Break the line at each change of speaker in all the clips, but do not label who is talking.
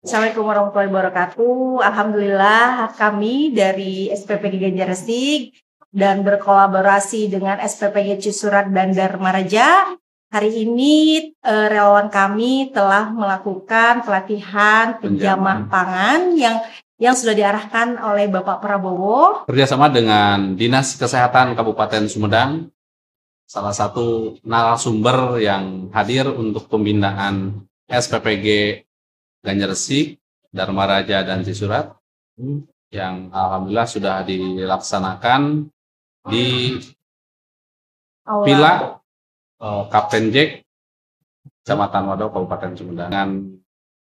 Assalamualaikum warahmatullahi wabarakatuh. Alhamdulillah kami dari SPPG Ganjaresik dan berkolaborasi dengan SPPG Cisurat dan Dharma Raja. Hari ini relawan kami telah melakukan pelatihan penjamah pangan yang sudah diarahkan oleh Bapak Prabowo.
Kerjasama dengan Dinas Kesehatan Kabupaten Sumedang, salah satu narasumber yang hadir untuk pembinaan SPPG Ganjaresik, Dharma Raja, dan Cisurat yang alhamdulillah sudah dilaksanakan di Villa Kapten Jack, Kecamatan Wado, Kabupaten Sumedang dengan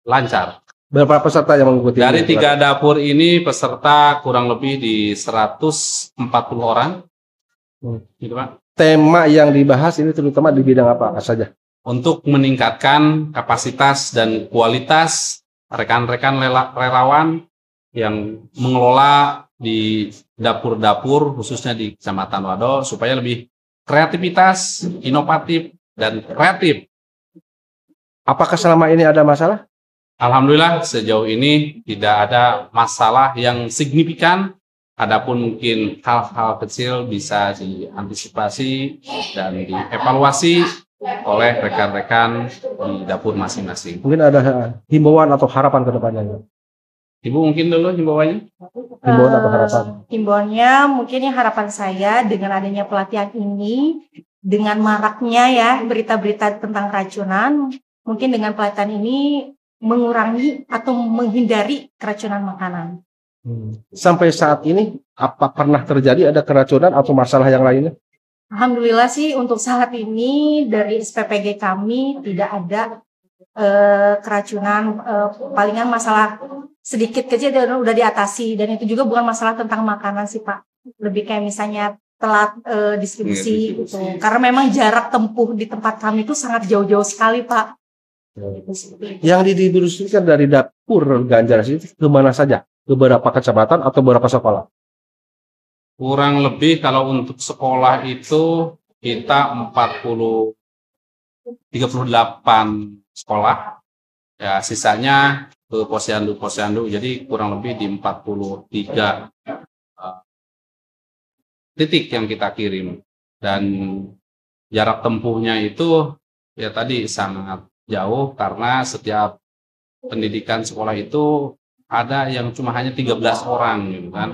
lancar.
Berapa peserta yang mengikuti?
Dari 3 dapur ini peserta kurang lebih di 140 orang. Gitu, Pak.
Tema yang dibahas ini terutama di bidang apa saja?
Untuk meningkatkan kapasitas dan kualitas rekan-rekan relawan yang mengelola di dapur-dapur khususnya di Kecamatan Wado supaya lebih kreativitas, inovatif, dan kreatif.
Apakah selama ini ada masalah?
Alhamdulillah sejauh ini tidak ada masalah yang signifikan. Adapun mungkin hal-hal kecil bisa diantisipasi dan dievaluasi oleh rekan-rekan di dapur masing-masing.
Mungkin ada himbauan atau harapan ke depannya?
Ibu mungkin dulu himbauannya.
Himbauan atau harapan?
Himbauannya mungkin harapan saya dengan adanya pelatihan ini, dengan maraknya ya berita-berita tentang keracunan, mungkin dengan pelatihan ini mengurangi atau menghindari keracunan makanan.
Sampai saat ini apa pernah terjadi ada keracunan atau masalah yang lainnya?
Alhamdulillah sih untuk saat ini dari SPPG kami tidak ada keracunan, palingan masalah sedikit kecil udah diatasi, dan itu juga bukan masalah tentang makanan sih Pak, lebih kayak misalnya telat distribusi gitu, karena memang jarak tempuh di tempat kami itu sangat jauh-jauh sekali Pak.
Yang didistribusikan dari dapur Ganjaresik ke mana saja? Ke beberapa kecamatan atau beberapa sekolah?
Kurang lebih kalau untuk sekolah itu kita 38 sekolah, ya sisanya ke posyandu, jadi kurang lebih di 43 titik yang kita kirim, dan jarak tempuhnya itu ya tadi sangat jauh karena setiap pendidikan sekolah itu ada yang cuma hanya 13 orang gitu kan.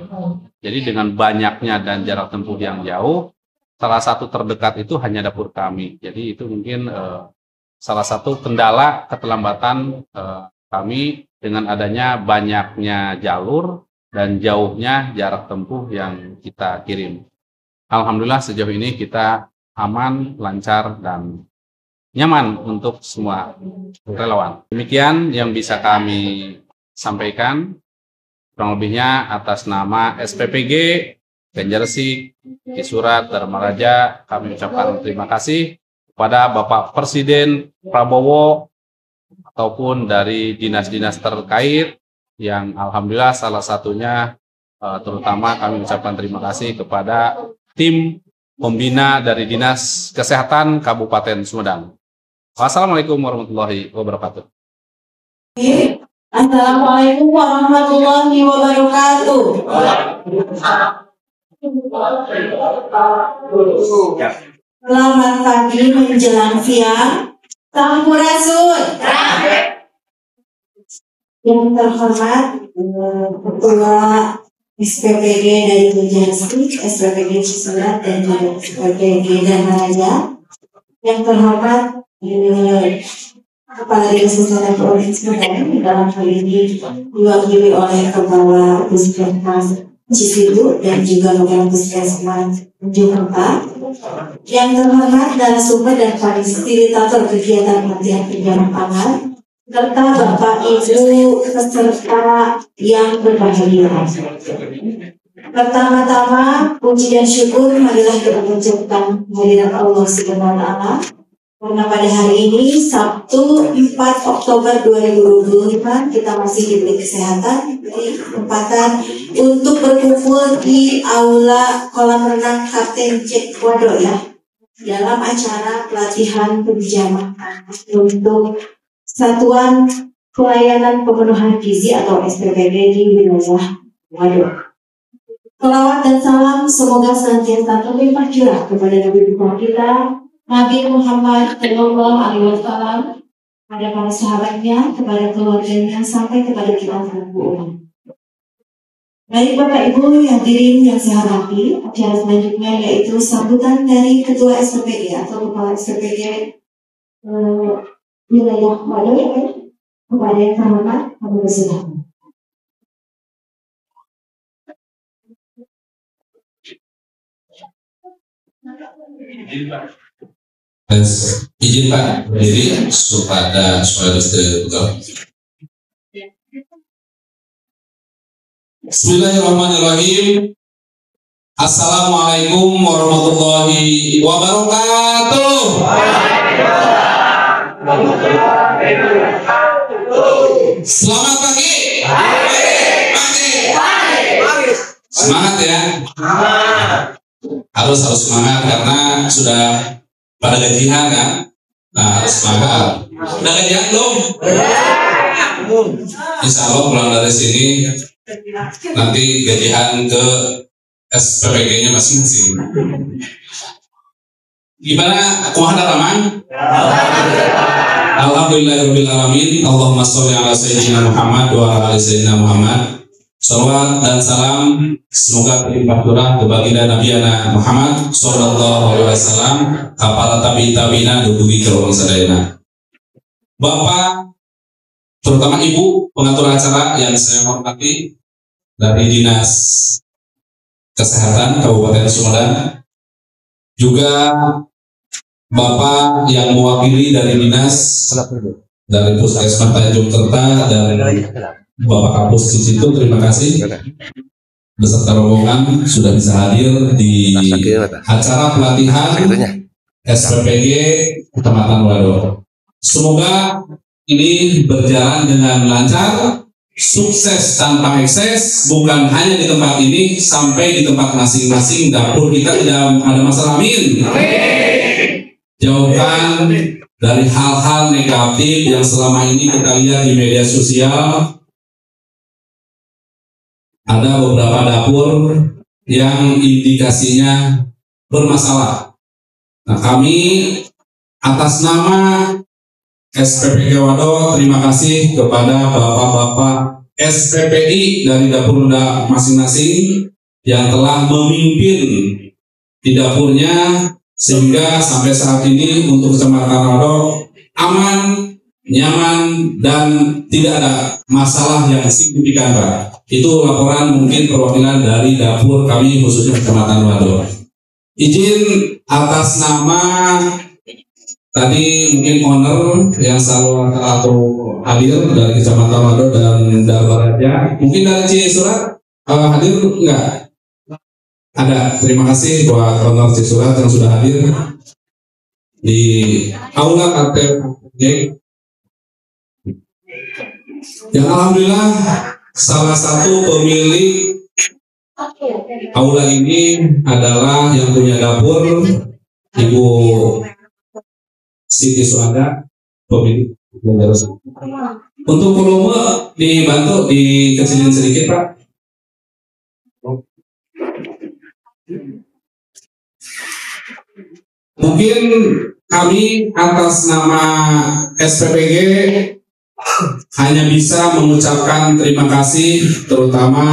Jadi dengan banyaknya dan jarak tempuh yang jauh, salah satu terdekat itu hanya dapur kami. Jadi itu mungkin salah satu kendala keterlambatan kami dengan adanya banyaknya jalur dan jauhnya jarak tempuh yang kita kirim. Alhamdulillah sejauh ini kita aman, lancar, dan nyaman untuk semua relawan. Demikian yang bisa kami sampaikan, kurang lebihnya atas nama SPPG Ganjaresik, Cisurat, Dharma Raja, kami ucapkan terima kasih kepada Bapak Presiden Prabowo ataupun dari dinas-dinas terkait yang alhamdulillah salah satunya terutama kami ucapkan terima kasih kepada tim pembina dari Dinas Kesehatan Kabupaten Sumedang. Wassalamualaikum warahmatullahi wabarakatuh.
Assalamualaikum warahmatullahi wabarakatuh. Selamat pagi menjelang siang. Sampurasun. Yang terhormat Ketua SPPG dari Ganjaresik, SPPG Cisurat, dan juga SPPG Dharma Raja. Yang terhormat Kepala Dinas Kesehatan Provinsi Sumedang, dalam hal ini diwakili oleh Kepala Puskesmas Cisiduk dan juga Kepala Puskesmas Jokerta. Yang terhormat narasumber dan fasilitator kegiatan pelatihan penjamah pangan, serta Bapak Ibu peserta yang berbahagia. Pertama-tama, puji dan syukur marilah kita ucapkan kehadirat Allah Subhanahu wa Ta'ala. Karena pada hari ini Sabtu 4 Oktober 2025 kita masih diberi kesehatan, diberi kesempatan untuk berkumpul di aula kolam renang Kapten Jack Wado ya, dalam acara pelatihan penjamah untuk Satuan pelayanan pemenuhan gizi atau SPPG di wilayah Waduk. Selawat dan salam semoga senantiasa terlimpah curah kepada Nabi besar kita, Nabi Muhammad SAW, pada para sahabatnya, kepada keluarganya, sampai kepada kita semua. Baik Bapak Ibu yang hadirin yang saya hormati, acara selanjutnya yaitu sambutan dari Ketua SPPG atau Kepala SPPG wilayah Waduk. Kepada yang terhormat, kami persilakan.
Izin Pak, berdiri kepada suara betul. Bismillahirrahmanirrahim. Assalamualaikum warahmatullahi wabarakatuh. Selamat pagi. Semangat ya. Harus semangat karena sudah pada gajian kan. Nah harus semangat. Udah gajian belum? Insya Allah pulang dari sini nanti gajian ke SPPG-nya masing-masing. Gimana? Kumaha Rahman? Alhamdulillahirrahmanirrahim. Allahumma sholli ala sayyidina Muhammad wa ala ali sayyidina Muhammad. Salawat dan salam semoga berlimpah curah kebaginda Nabi Muhammad sallallahu alaihi wasallam, kapal tabi'ina dudugi kerong sadayana. Bapak, terutama Ibu pengatur acara yang saya hormati dari Dinas Kesehatan Kabupaten Sumedang, juga Bapak yang mewakili dari Dinas dari Puskesmas Tanjung Kerta dan Bapak Kapus di situ, terima kasih beserta rombongan sudah bisa hadir di acara pelatihan SPPG Kecamatan Waduk. Semoga ini berjalan dengan lancar, sukses tanpa ekses, bukan hanya di tempat ini, sampai di tempat masing-masing dapur kita tidak ada masalah. Amin. Jauhkan dari hal-hal negatif yang selama ini kita lihat di media sosial. Ada beberapa dapur yang indikasinya bermasalah. Nah, kami atas nama SPPG Waduk terima kasih kepada bapak-bapak SPPI dari dapur masing-masing yang telah memimpin di dapurnya sehingga sampai saat ini untuk Kecamatan Waduk aman, nyaman, dan tidak ada masalah yang signifikan, Pak. Itu laporan mungkin perwakilan dari dapur kami khususnya Kecamatan Waduk. Izin atas nama tadi mungkin owner yang selalu atau hadir dari Kecamatan Waduk dan Darmaraja. Mungkin dari Cisurat hadir enggak? Ada. Terima kasih buat owner Cisurat yang sudah hadir di aula KTP. Yang alhamdulillah salah satu pemilik aula ini adalah yang punya dapur, Ibu Siti Suada, pemilik. Untuk volume dibantu dikecilin sedikit, Pak. Mungkin kami atas nama SPPG hanya bisa mengucapkan terima kasih terutama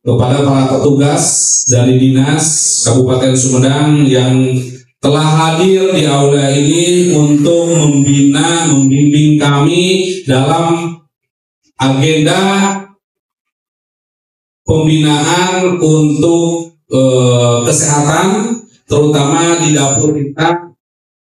kepada para petugas dari Dinas Kabupaten Sumedang yang telah hadir di aula ini untuk membina, membimbing kami dalam agenda pembinaan untuk kesehatan, terutama di dapur kita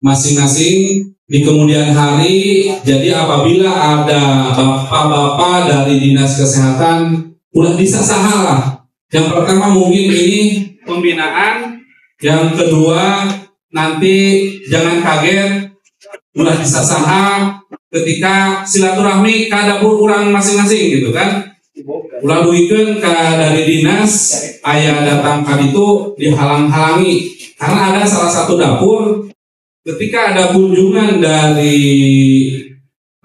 masing-masing di kemudian hari. Jadi apabila ada bapak-bapak dari Dinas Kesehatan udah bisa salah. Yang pertama mungkin ini pembinaan, yang kedua nanti jangan kaget udah bisa saha ketika silaturahmi ke dapur orang masing-masing gitu kan. Ulah duikeun ka dari dinas aya datang ka ditu dihalang-halangi karena ada salah satu dapur ketika ada kunjungan dari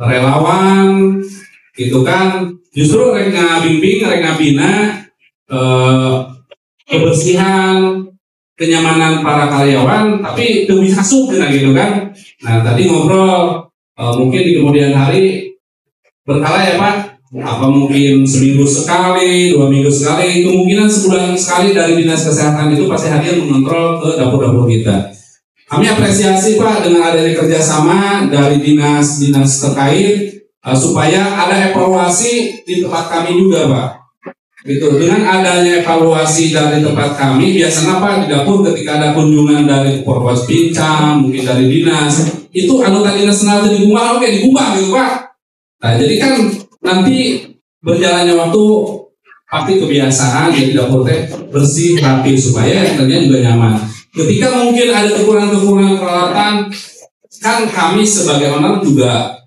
relawan gitu kan. Justru rek ngabimbing, rek ngabina kebersihan, kenyamanan para karyawan, tapi demi asup gitu kan. Nah tadi ngobrol mungkin di kemudian hari berkala ya Pak, apa mungkin seminggu sekali, 2 minggu sekali, kemungkinan sebulan sekali dari dinas kesehatan itu pasti hadir mengontrol ke dapur-dapur kita. Kami apresiasi Pak dengan adanya kerjasama dari dinas-dinas terkait supaya ada evaluasi di tempat kami juga Pak. Gitu. Dengan adanya evaluasi dari tempat kami, biasanya Pak di dapur ketika ada kunjungan dari Porpos Pincam, mungkin dari dinas, itu anggota dinas senal digubah, oke digubah gitu Pak. Nah jadi kan nanti berjalannya waktu pasti kebiasaan jadi dapur teh bersih, rapi supaya ternyata juga nyaman. Ketika mungkin ada kekurangan-kekurangan peralatan, kan kami sebagai owner juga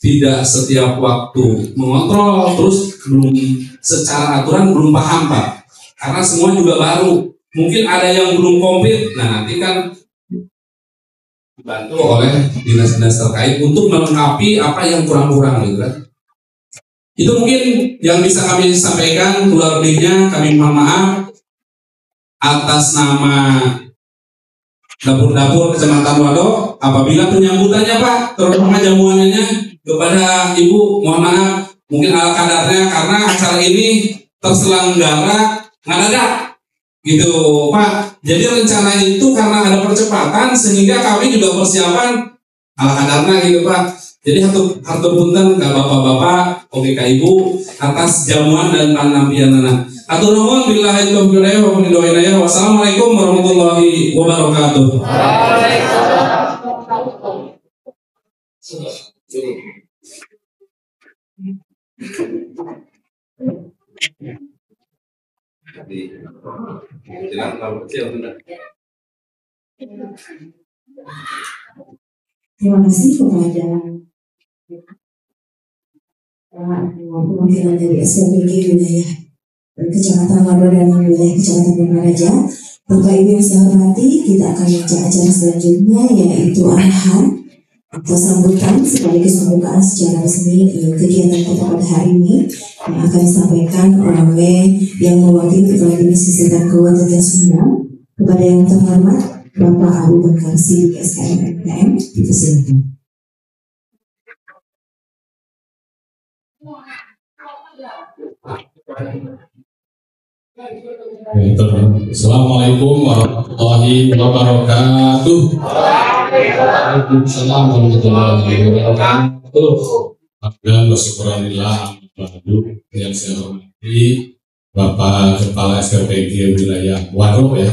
tidak setiap waktu mengontrol, terus belum secara aturan belum paham Pak, karena semua juga baru, mungkin ada yang belum komplit. Nah nanti kan dibantu oleh dinas-dinas terkait untuk melengkapi apa yang kurang-kurang gitu kan. Itu mungkin yang bisa kami sampaikan, kurang lebihnya kami mohon maaf atas nama dapur-dapur Kecamatan Wado. Apabila penyambutannya Pak, terutama jamuannya kepada Ibu, mohon maaf mungkin ala kadarnya karena acara ini terselenggara ngadadak gitu Pak. Jadi rencana itu karena ada percepatan sehingga kami juga persiapan ala kadarnya gitu Pak. Jadi hatur punten ke bapak-bapak, oke ke Ibu atas jamuan dan penampilanna. Atur nuhun billahi taufiq wal hidayah. Wassalamualaikum warahmatullahi wabarakatuh.
Terima kasih kepada perwakilan dari SPPG wilayah Kecamatan Wado dan wilayah Kecamatan Bangaraja. Bapak Ibu yang saya hormati, kita akan baca acara selanjutnya yaitu arahan atau sambutan sekaligus pembukaan secara resmi kegiatan kita pada hari ini yang akan disampaikan oleh yang mewakili Kepala Dinas Kesehatan Kabupaten Sumedang. Kepada yang terhormat Bapak Abu Bakar Siddiq SKM MPM, dipersilakan.
Assalamualaikum warahmatullahi wabarakatuh. Waalaikumsalam warahmatullahi wabarakatuh. Dan bersyukurillah yang saya hormati Bapak Kepala SPPG wilayah Wado ya,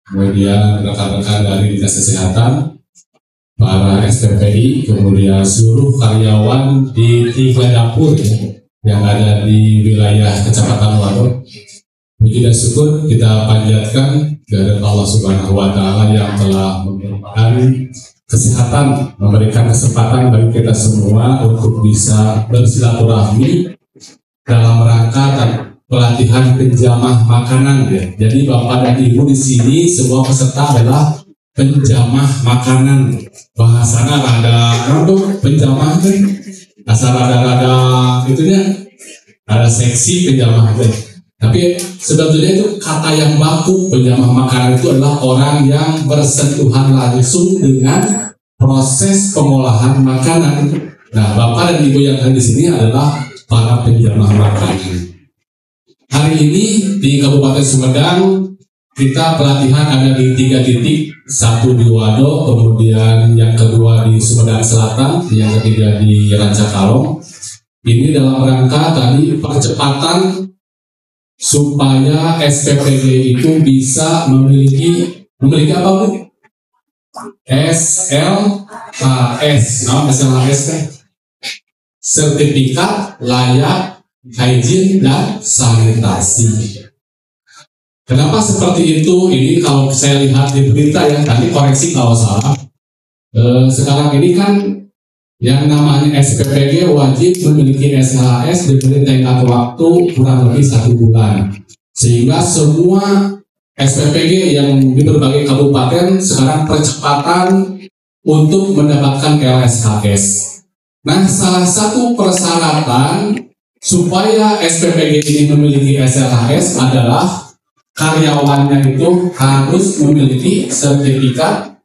kemudian rekan-rekan dari Dinas Kesehatan, para SPPI, kemudian seluruh karyawan di 3 dapur ya, yang ada di wilayah Kecamatan Wado. Puji dan syukur kita panjatkan kepada Allah Subhanahu wa Ta'ala yang telah memberikan kesehatan, memberikan kesempatan bagi kita semua untuk bisa bersilaturahmi dalam rangka dan pelatihan penjamah makanan ya. Jadi Bapak dan Ibu di sini semua peserta adalah penjamah makanan. Bahasanya ada untuk penjamah kan, asal ada itunya, ada seksi penjamah itu. Tapi sebetulnya itu kata yang baku. Penjamah makanan itu adalah orang yang bersentuhan langsung dengan proses pengolahan makanan. Nah, Bapak dan Ibu yang ada di sini adalah para penjamah makanan. Hari ini di Kabupaten Sumedang kita pelatihan ada di 3 titik, 1 di Wado, kemudian yang kedua di Sumedang Selatan, yang ketiga di Rancakalong. Ini dalam rangka tadi percepatan supaya SPPG itu bisa memiliki apa Bu? SLHS, SLHS sertifikat layak hygiene dan sanitasi. Kenapa seperti itu? Ini kalau saya lihat di berita ya, tadi koreksi kalau salah. Sekarang ini kan yang namanya SPPG wajib memiliki SHS diberi tenggat waktu kurang lebih 1 bulan. Sehingga semua SPPG yang di berbagai kabupaten sekarang percepatan untuk mendapatkan LSHS. Nah, salah satu persyaratan supaya SPPG ini memiliki SLHS adalah karyawannya itu harus memiliki sertifikat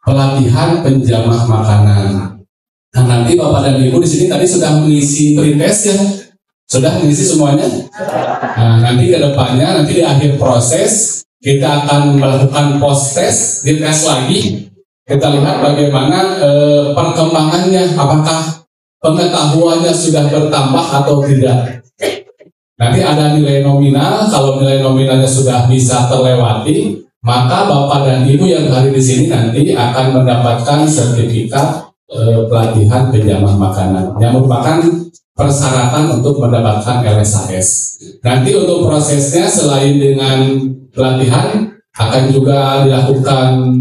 pelatihan penjamah makanan. Nah, nanti Bapak dan Ibu di sini tadi sudah mengisi pretest ya, sudah mengisi semuanya. Nah, nanti ke depannya, nanti di akhir proses kita akan melakukan post test, dites lagi. Kita lihat bagaimana perkembangannya, apakah pengetahuannya sudah bertambah atau tidak. Nanti ada nilai nominal, kalau nilai nominalnya sudah bisa terlewati, maka Bapak dan Ibu yang hadir di sini nanti akan mendapatkan sertifikat pelatihan penjamah makanan, yang merupakan persyaratan untuk mendapatkan LSHS. Nanti untuk prosesnya selain dengan pelatihan, akan juga dilakukan,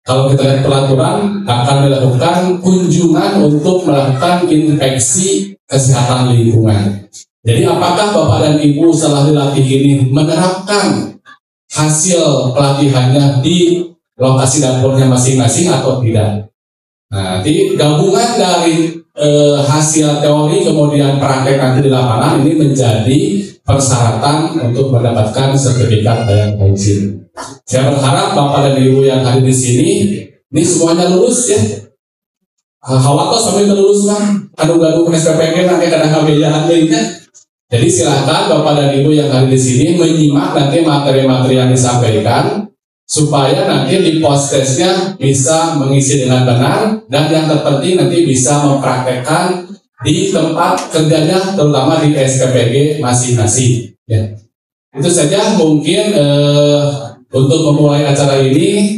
kalau kita lihat peraturan, akan dilakukan kunjungan untuk melakukan inspeksi kesehatan lingkungan. Jadi apakah Bapak dan Ibu setelah dilatih ini menerapkan hasil pelatihannya di lokasi dapurnya masing-masing atau tidak? Nah, nanti gabungan dari hasil teori kemudian praktek nanti di lapangan ini menjadi persyaratan untuk mendapatkan sertifikat layak izin. Saya berharap Bapak dan Ibu yang hadir di sini ini semuanya lulus ya. Hawato sampai lulus mah, gaduh-gaduh SPPG nanti kadang kebiayaan lainnya. Jadi silakan Bapak dan Ibu yang hadir di sini menyimak nanti materi-materi yang disampaikan supaya nanti di post testnya bisa mengisi dengan benar, dan yang terpenting nanti bisa mempraktekkan di tempat kerjanya, terutama di SPPG masing-masing. Ya. Itu saja mungkin untuk memulai acara ini,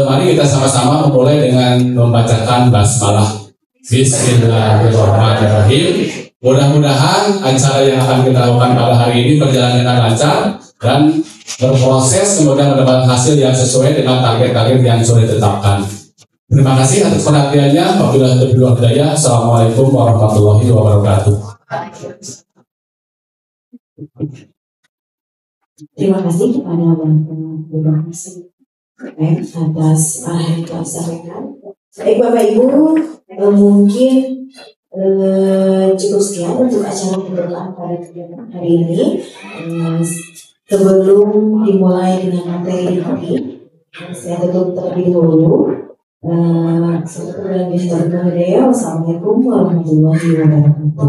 mari kita sama-sama memulai dengan membacakan basmalah. Bismillahirrahmanirrahim. Mudah-mudahan acara yang akan kita lakukan pada hari ini berjalan dengan lancar dan berproses, kemudian mendapat hasil yang sesuai dengan target-target yang sudah ditetapkan. Terima kasih atas perhatiannya. Wabillahi taufiq wal hidayah. Assalamualaikum warahmatullahi wabarakatuh.
Terima kasih kepada Bapak atas arahan yang telah disampaikan. Baik Bapak Ibu, mungkin cukup sekian untuk acara pembukaan pada kegiatan hari ini. Sebelum dimulai dengan materi ini, saya tutup terlebih dahulu. Wassalamualaikum warahmatullahi wabarakatuh.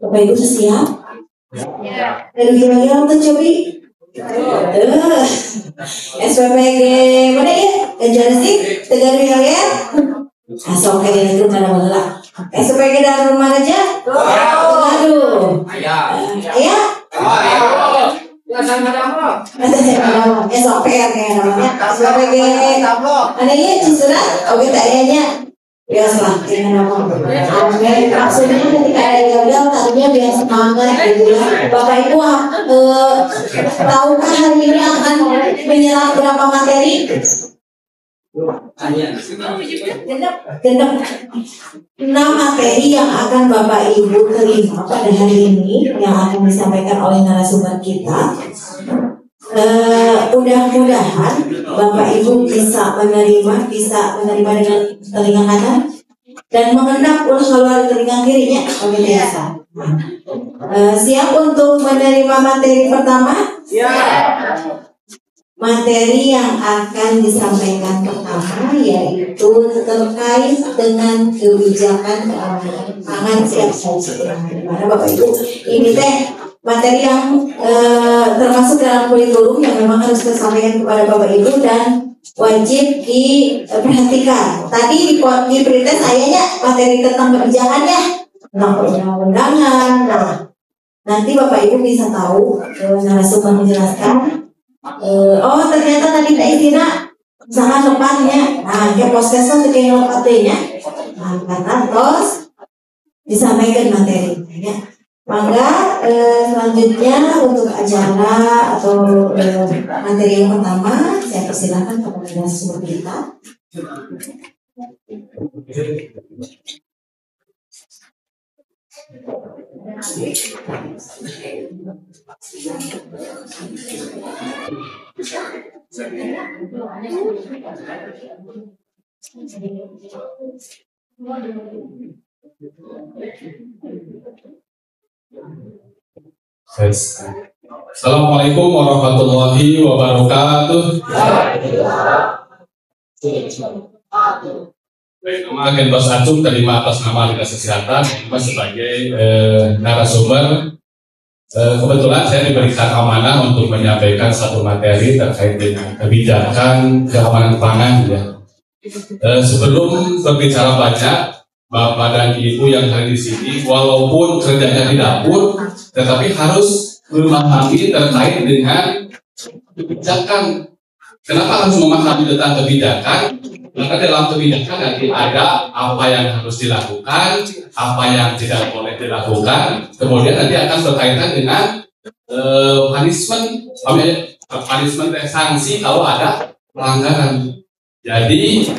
Bapak Ibu siap? Dari gimana untuk cobi? SPPG mana ya? Ganjarasik, Tegar Wilayah. Asal kayak itu mana malah? SPPG Darul Maraja? Aduh. Ayah? SOP kayak namanya. SPPG mana ya? Cisurat? Oke, tayanya. Biasalah dengan nama. Maksudnya ketika ada gagal, tadinya biar semangat gitu ya. Bapak Ibu tahukah hari ini akan menyerap berapa materi? Genap 6 materi yang akan Bapak Ibu terima pada hari ini yang akan disampaikan oleh narasumber kita. Mudah-mudahan Bapak Ibu bisa menerima dengan telinga kanan dan mengendap ulang keluar telinga kirinya seperti biasa. Siap untuk menerima materi pertama? Siap. Materi yang akan disampaikan pertama yaitu terkait dengan kebijakan keamanan pangan siap saji. Dimana Bapak Ibu ini materi yang termasuk dalam kurikulum yang memang harus disampaikan kepada Bapak Ibu dan wajib diperhatikan. Tadi di pretest ayahnya materi tentang kebijakannya, tentang perundang-undangan. Nah, nanti Bapak Ibu bisa tahu narasumber menjelaskan. Oh ternyata tadi Teh Tina sangat tepatnya. Nah, kayak postesnya kayak lopatnya. Nah, karena terus disampaikan materinya. Maka selanjutnya untuk acara atau materi yang pertama saya persilakan kepada narasumber kita.
Assalamualaikum warahmatullahi wabarakatuh. Baik, nama Agen Bos Acung terima atas nama Dinas Kesehatan sebagai narasumber. Kebetulan saya diberikan amanah untuk menyampaikan satu materi terkait dengan kebijakan keamanan pangan. Ya. Sebelum berbicara banyak, Bapak dan Ibu yang hari di sini, walaupun kerjanya di dapur, tetapi harus memahami terkait dengan kebijakan. Kenapa harus memahami tentang kebijakan? Karena dalam kebijakan nanti ada apa yang harus dilakukan, apa yang tidak boleh dilakukan, kemudian nanti akan berkaitan dengan punishment sanksi kalau ada pelanggaran. Jadi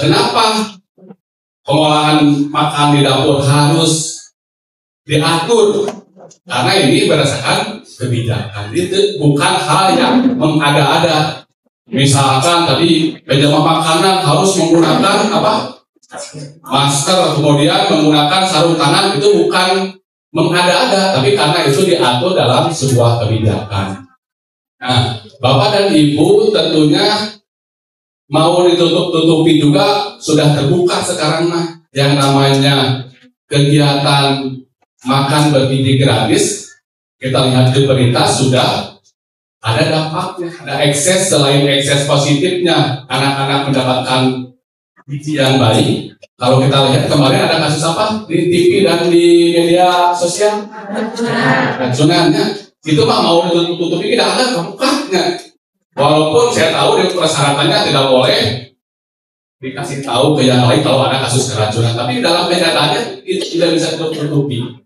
kenapa pengolahan makan di dapur harus diatur? Karena ini berdasarkan kebijakan, itu bukan hal yang mengada-ada. Misalkan tadi penjama makanan harus menggunakan masker, kemudian menggunakan sarung tangan, itu bukan mengada-ada, tapi karena itu diatur dalam sebuah kebijakan. Nah, Bapak dan Ibu tentunya mau ditutup-tutupi juga sudah terbuka sekarang yang namanya kegiatan makan bergizi gratis. Kita lihat di berita sudah ada dampaknya, ada ekses. Selain ekses positifnya, anak-anak mendapatkan gizi yang baik. Kalau kita lihat kemarin ada kasus apa di TV dan di media sosial, racunannya itu mau ditutup-tutupi, tidak ada dampaknya. Walaupun saya tahu di persyaratannya tidak boleh dikasih tahu ke yang lain kalau ada kasus keracunan, tapi dalam kenyataannya itu tidak bisa ditutupi.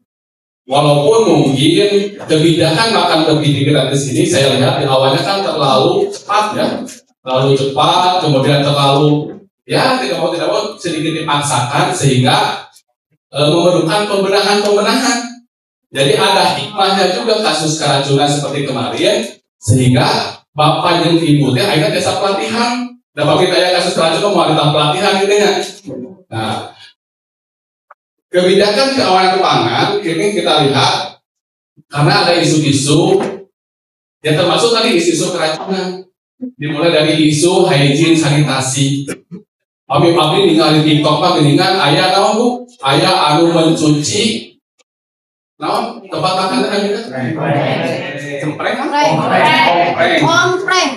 Walaupun mungkin kebijakan makan bergizi gratis ini saya lihat di awalnya kan terlalu cepat ya, terlalu cepat, kemudian terlalu tidak mau sedikit dipaksakan sehingga memerlukan pembenahan. Jadi ada hikmahnya juga kasus keracunan seperti kemarin, sehingga Bapak dan Ibu akhirnya jasa pelatihan. Dapat kita ya kasus keracunan mau ada pelatihan gitu ya. Nah, kebijakan keamanan pangan ini kita lihat karena ada isu-isu yang termasuk tadi isu-isu keracunan, dimulai dari isu hygiene sanitasi. Abi ningali TikTok mah geuningan aya naon Bu? Aya anu mencuci naon tempat makan teh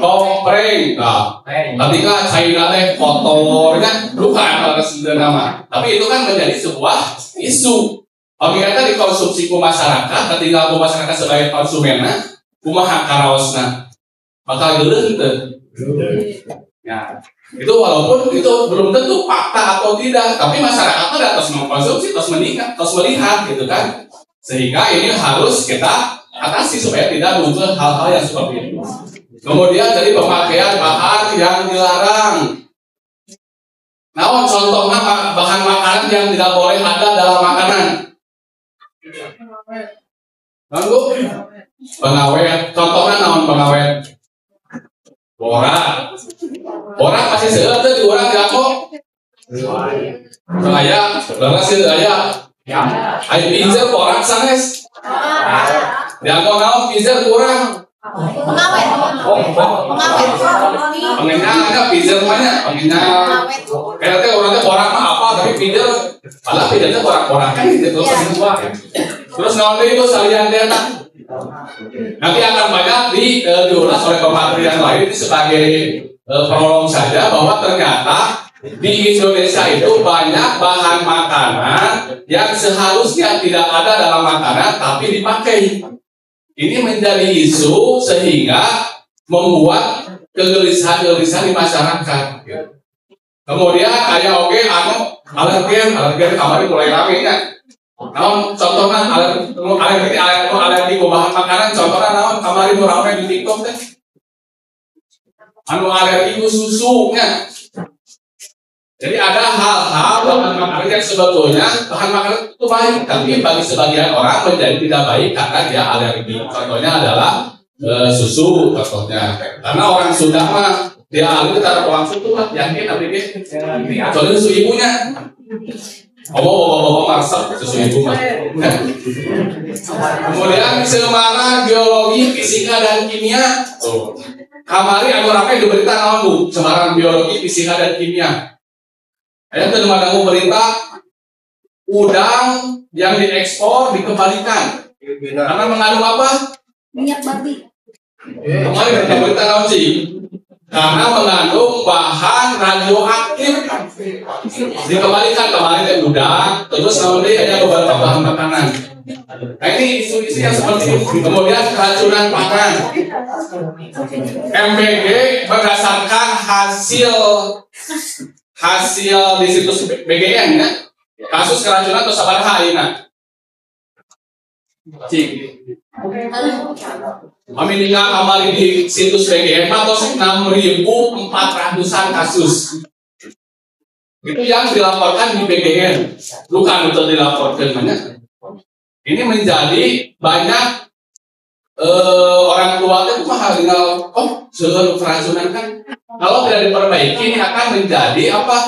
kompreng. Nah, tapi kan China teh kotornya bukan kalau sebenarnya nama. Tapi itu kan menjadi sebuah isu. Pemikiran dikonsumsi ku masyarakat, tinggal ku masyarakat sebagai konsumennya, kumaha karaosna. Bakal geuleuh teu? Ya. Itu walaupun itu belum tentu fakta atau tidak, tapi masyarakat itu terus mengkonsumsi, terus melihat gitu kan. Sehingga ini harus kita atasi supaya tidak muncul hal-hal yang seperti itu. Kemudian dari pemakaian bahan yang dilarang. Naon contohnya bahan makanan yang tidak boleh ada dalam makanan? Lalu pengawet. Contohnya naon pengawet? Borak masih seueur teh di urang dianggo. Aya, leres ieu aya. Aya pinjer borak sanes. Dianggo naon pinjer kurang.
Pengawet.
Pengennya pinjer banyak, pengennya. Karena teh urang teh borak mah apa tapi pinjer. Padahal pinjernya borak-borak kan gitu terus naon deui itu salian teh nanti akan banyak diulas oleh kementerian lain ini sebagai prolog saja bahwa ternyata di Indonesia itu banyak bahan makanan yang seharusnya tidak ada dalam makanan tapi dipakai. Ini menjadi isu sehingga membuat kegelisahan di masyarakat. Kemudian kayak alergen kemarin mulai rame ya. Naon contohnya alergi bahan makanan contohnya naon kemarin rame di TikTok teh. Alergi susunya. Jadi ada hal-hal bahan makanan yang sebetulnya bahan makanan itu baik, tapi bagi sebagian orang menjadi tidak baik karena dia alergi. Contohnya adalah susu contohnya. Karena orang Sunda mah dia ahli taruh orang susu lah, yakin tapi kecuali susu ibunya. Masak susu ibu mah. Kemudian semana biologi, fisika dan kimia. Kamari anu rame diberita naon Bu? Semarang biologi, fisika dan kimia. Aya teu madang berita udang yang diekspor dikembalikan. Karena mengandung apa?
Minyak babi.
Kemarin berita naon sih? Karena mengandung bahan radioaktif. Dikembalikan kemarin udang, terus kemudian ada beberapa bahan makanan. Nah ini isu-isu yang seperti ini. Kemudian keracunan pangan. MBG berdasarkan hasil di situs BGN ya. Kasus keracunan atau sabaraha ayeuna. Cik. Meninggal kemarin di situs BGN atau 6.400-an kasus. Itu yang dilaporkan di BGN, bukan untuk dilaporkan banyak. Ini menjadi banyak orang tua itu mah tinggal seluruh keracunan kan. Kalau tidak diperbaiki ini akan menjadi apa?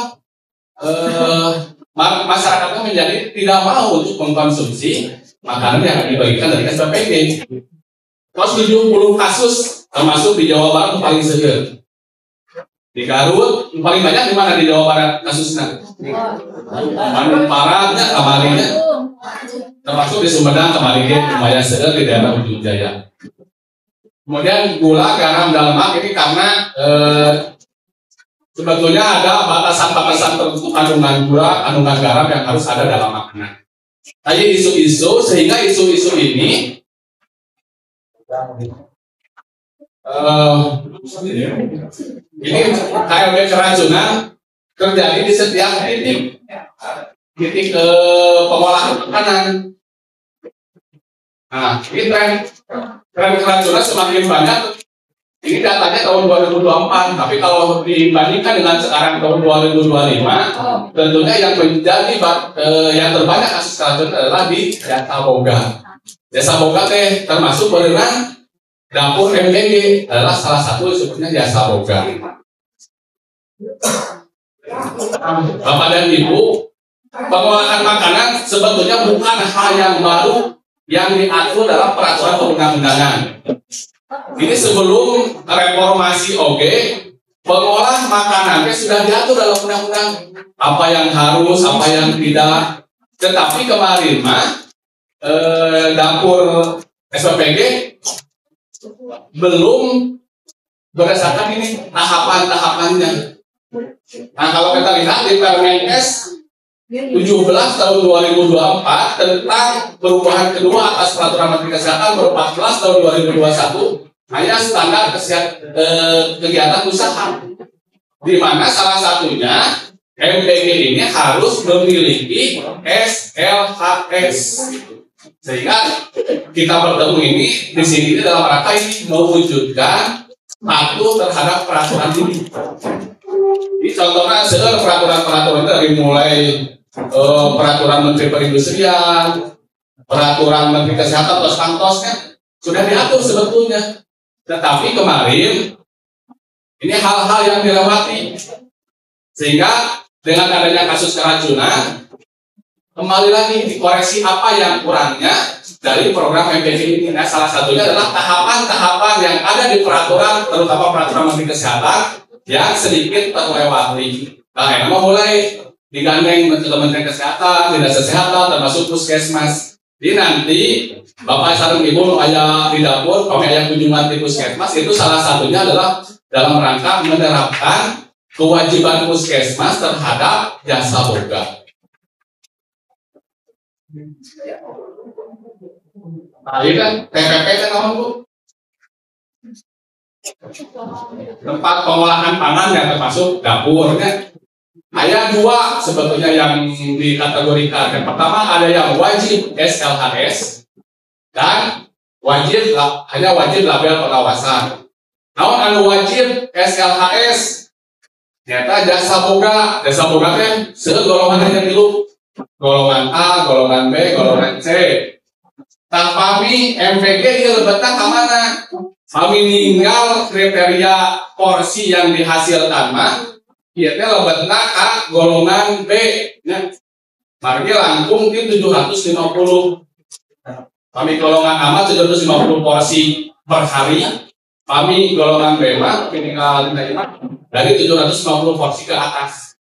Masyarakatnya menjadi tidak mau untuk mengkonsumsi makanan yang dibagikan dari SPPG. Terus 70 kasus termasuk di Jawa Barat paling sedikit. Di Garut paling banyak di mana di Jawa Barat kasusnya? Bandung Baratnya kemarinnya, termasuk di Sumedang kemarin lumayan sedikit di daerah Ujung Jaya. Kemudian gula, garam, dan lemak ini karena sebetulnya ada batasan-batasan tertentu kandungan gula, kandungan garam yang harus ada dalam makanan. Tadi isu-isu sehingga isu-isu ini ini KLB keracunan terjadi di setiap titik pengolahan makanan. Nah, ini tren keracunan semakin banyak. Ini datanya tahun 2024, tapi kalau dibandingkan dengan sekarang tahun 2025, tentunya yang menjadi yang terbanyak kasus keracunan adalah di Jasa Boga. Jasa Boga termasuk berenang dapur MBG adalah salah satu sebutnya Jasa Boga. Bapak dan Ibu, pengolahan makanan sebetulnya bukan hal yang baru yang diatur dalam peraturan perundang-undangan. Ini sebelum reformasi pengolah makanan sudah diatur dalam undang-undang apa yang harus, apa yang tidak. Tetapi kemarin dapur SPPG belum berdasarkan ini tahapan-tahapannya. Nah kalau kita lihat di Permenkes 17 tahun 2024 tentang perubahan kedua atas peraturan Menteri Kesehatan nomor 14 tahun 2021 hanya standar kegiatan usaha, di mana salah satunya MBG ini harus memiliki SLHS. Sehingga kita bertemu ini di sini dalam rangka ini mewujudkan patuh terhadap peraturan ini. Ini contohnya peraturan-peraturan dari mulai peraturan Menteri Perindustrian, peraturan Menteri Kesehatan, tos-tosnya sudah diatur sebetulnya. Tetapi kemarin ini hal-hal yang dilewati, sehingga dengan adanya kasus keracunan kembali lagi dikoreksi apa yang kurangnya dari program MBG ini. Nah, salah satunya adalah tahapan-tahapan yang ada di peraturan, terutama peraturan Menteri Kesehatan yang sedikit terlewati. Nah, mulai digandeng Kementerian Kesehatan, Dinas Kesehatan, termasuk Puskesmas. Jadi nanti Bapak sareng Ibu ayah di dapur, kami ayah kunjungan di Puskesmas, itu salah satunya adalah dalam rangka menerapkan kewajiban Puskesmas terhadap Jasa Boga. Nah, ini kan TPP kan Bu? Tempat pengolahan pangan yang termasuk dapurnya. Ada dua sebetulnya yang dikategorikan. Yang pertama ada yang wajib SLHS dan hanya wajib label pengawasan. Namun anu wajib SLHS ternyata Jasa Boga. Jasa Boga kan segolongan aja dulu. Golongan A, golongan B, golongan C. Tah pami MPG ieu lebetna ka mana? Pami ninggal kriteria porsi yang dihasilkan mah ieu teh lebetna ka golongan B nya. Margi langkung di 750. Pami golongan A mah 750 porsi per hari. Pami golongan B mah minimal dari 750 porsi ke atas.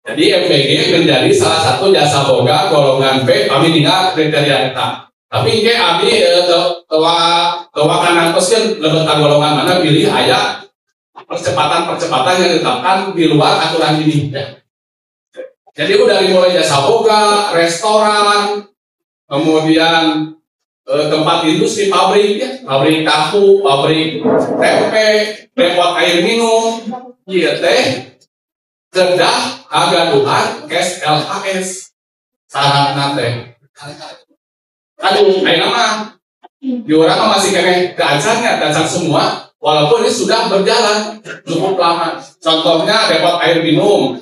Jadi MPG menjadi salah satu jasa boga golongan B pami ninggal kriteria eta. Tapi ke abdi tewa kanangtos kan lebet golongan mana pilih aya percepatan yang ditetapkan di luar aturan ini. Ya. Jadi udah dimulai jasa boga, restoran, kemudian tempat industri, pabrik, ya, pabrik tahu, pabrik tempe, depot air minum, iya teh, kedah agaduhan cash LHS, syaratna teh. Aduh, ayo nama, di orang mah masih kene keacarnya, keacar semua, walaupun ini sudah berjalan cukup lama. Contohnya depot air minum,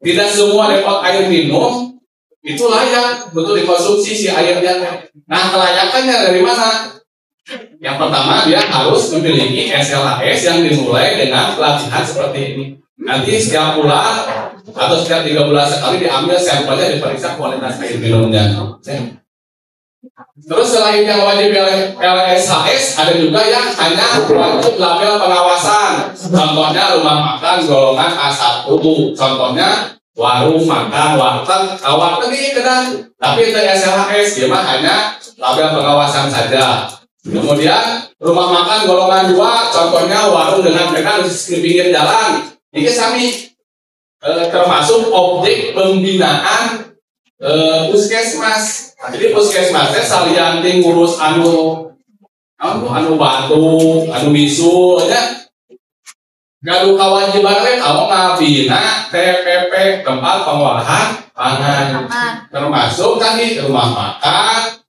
tidak semua depot air minum itu layak untuk dikonsumsi si airnya. Nah, kelayakannya dari mana? Yang pertama dia harus memiliki SLHS yang dimulai dengan pelatihan seperti ini. Nanti setiap bulan atau setiap 3 bulan sekali diambil sampelnya diperiksa kualitas air minumnya. Terus selain yang wajib LSHS, ada juga yang hanya wajib label pengawasan. Contohnya rumah makan golongan A1. Contohnya warung makan, warteg ini kedai. Tapi itu SLHS, dia mah hanya label pengawasan saja. Kemudian rumah makan golongan 2, contohnya warung dengan mereka di pinggir jalan. Ini kami termasuk objek pembinaan puskesmas. Jadi puskesmasnya salian ngurus anu batu, anu bisu aja. Gaduh kewajiban we kamu ngabina TPP tempat pengolahan pangan. Termasuk tadi rumah makan,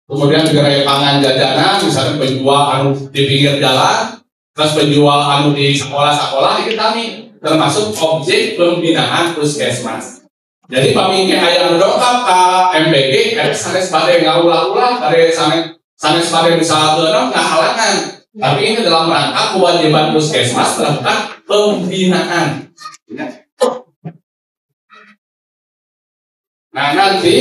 kemudian gerai pangan jajanan, misalnya penjual anu di pinggir jalan, terus penjual anu di sekolah-sekolah itu kami termasuk objek pembinaan puskesmas. Jadi pamingke aya anu dongkap ka MPG ada sanes bade ngaulah-ulah, bade sanes bade bisa geunang ngahalangan. Tapi ini dalam rangka kewajiban puskesmas melakukan pembinaan. Nah, nanti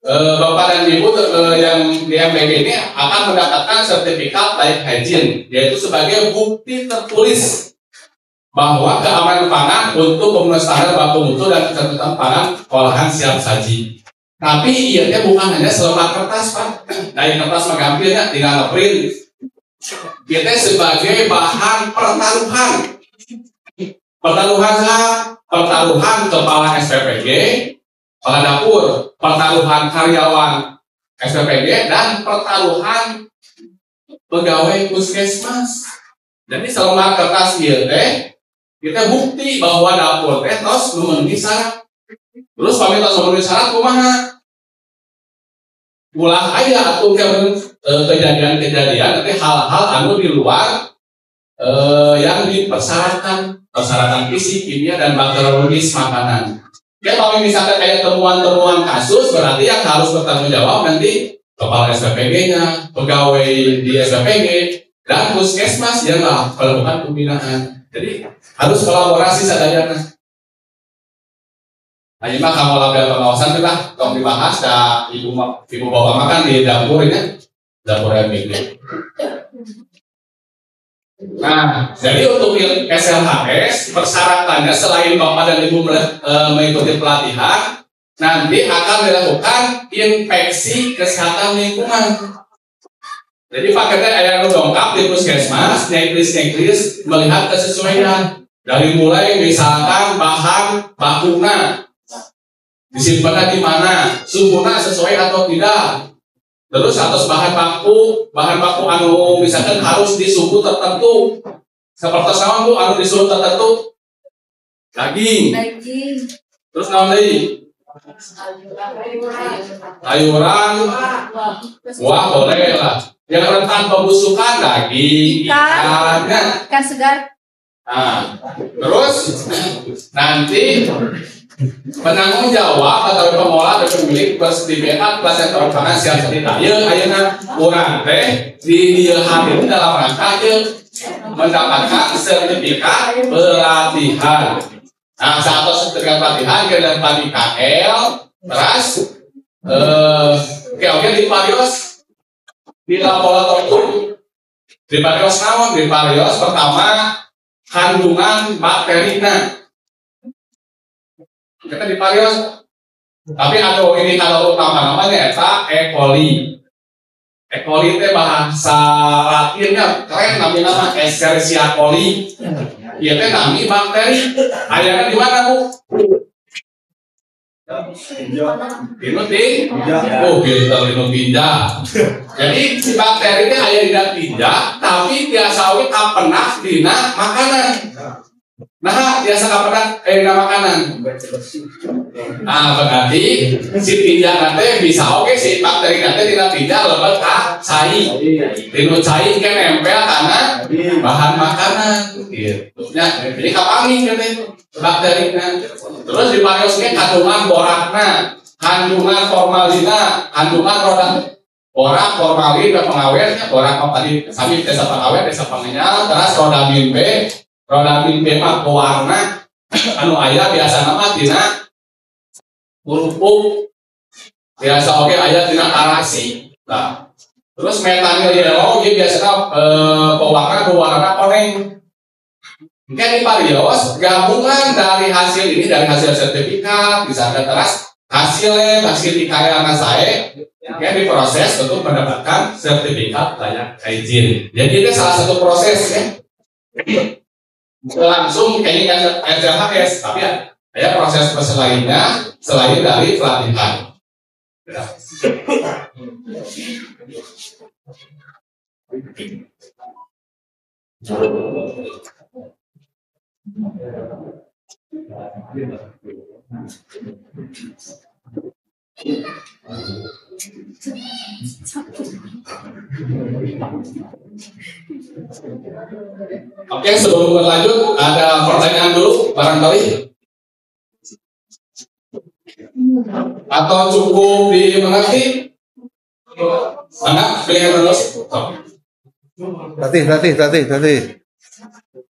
Bapak dan Ibu yang di MPG ini akan mendapatkan sertifikat layak hygiene, yaitu sebagai bukti tertulis bahwa keamanan pangan untuk pemenuhan standar baku mutu dan kecerdasan pangan olahan siap saji. Tapi ianya bukan hanya selembar kertas, Pak. Dari kertas magampilnya tinggal ngeprint. Kita sebagai bahan pertaruhan. Pertaruhan kepala SPPG, kepala dapur, pertaruhan karyawan SPPG, dan pertaruhan pegawai puskesmas. Jadi selembar kertas kita bukti bahwa dapur tos memenuhi syarat. Terus pamitos memenuhi syarat kumaha? Ulah aya atuh kejadian-kejadian nanti hal-hal anu di luar yang dipersyaratkan, persyaratan fisik, kimia, dan bakteriologis makanan. Ya kalau misalkan kayak temuan-temuan kasus, berarti yang harus bertanggung jawab nanti kepala SPPG-nya, pegawai di SPPG, dan puskesmas yang melakukan pembinaan. Jadi harus kolaborasi sadayana. Nah, ini mah kalau label pengawasan kita tong dibahas ibu bapak makan di dapurnya, dapur MPG. Nah, jadi untuk SLHS persyaratannya selain bapak dan ibu mengikuti pelatihan, nanti akan dilakukan inspeksi kesehatan lingkungan. Jadi paketnya yang lengkap di puskesmas, checklist melihat kesesuaian dari mulai misalkan bahan bakuna disimpan di mana, suhunya sesuai atau tidak. Terus atas bahan baku anu misalkan harus di suhu tertentu. Seperti sama Bu anu di suhu tertentu. Daging. Terus naon deui? Sayuran. Wah, boleh lah. Yang rentan pembusukan daging, ikan
segar.
Nah, terus nanti penanggung jawab atau pengelola atau pemilik persediaan pelayanan penerbangan siap sedia. Ayeuna urang teh di dia hadir dalam rangka mendapatkan sertifikat pelatihan. Nah, satu sertifikat pelatihan dan tadi KL, terus oke di Parios di laboratorium di Parios naon di Parios pertama kandungan bakterina kita di Parios, tapi ada ini kalau utama namanya eta E. coli. E. coli itu bahasa Latinnya keren namanya Escherichia coli. Iya teh nami bakteri. Ayana di mana Bu? Minum di? Oh gitu minum tinja. Jadi si bakteri itu aya di tinja, tapi biasa we kapenah dina makanan. Nah, biasa kapan makanan. Nah, berarti si tinja nanti bisa si bakteri nanti tidak tinja lebet cai. Tinu cai kan nempel karena bahan makanan. Gitu. Nah, jadi kapangi kan bakteri terus di Pariosnya kandungan borakna, kandungan formalina, kandungan rodan borak, formalin, dan pengawetnya borak tadi kami desa pengawet, desa pengenyal, terus rodamin B. Rodamin B mah pewarna anu aya biasa nama tina kerupuk biasa oke aya tina tarasi. Nah, terus metanil yellow ge biasana pewarna koneng. Mungkin di Parios gabungan dari hasil ini dari hasil sertifikat bisa ada teras hasil IKL saya yang diproses untuk mendapatkan sertifikat layak izin. Jadi itu salah satu proses ya. Langsung kayaknya SLHS, tapi ada proses lainnya selain dari pelatihan. Oke, sebelum berlanjut ada pertanyaan dulu barangkali atau cukup dimengerti? Mana pilihan terus?
Tati.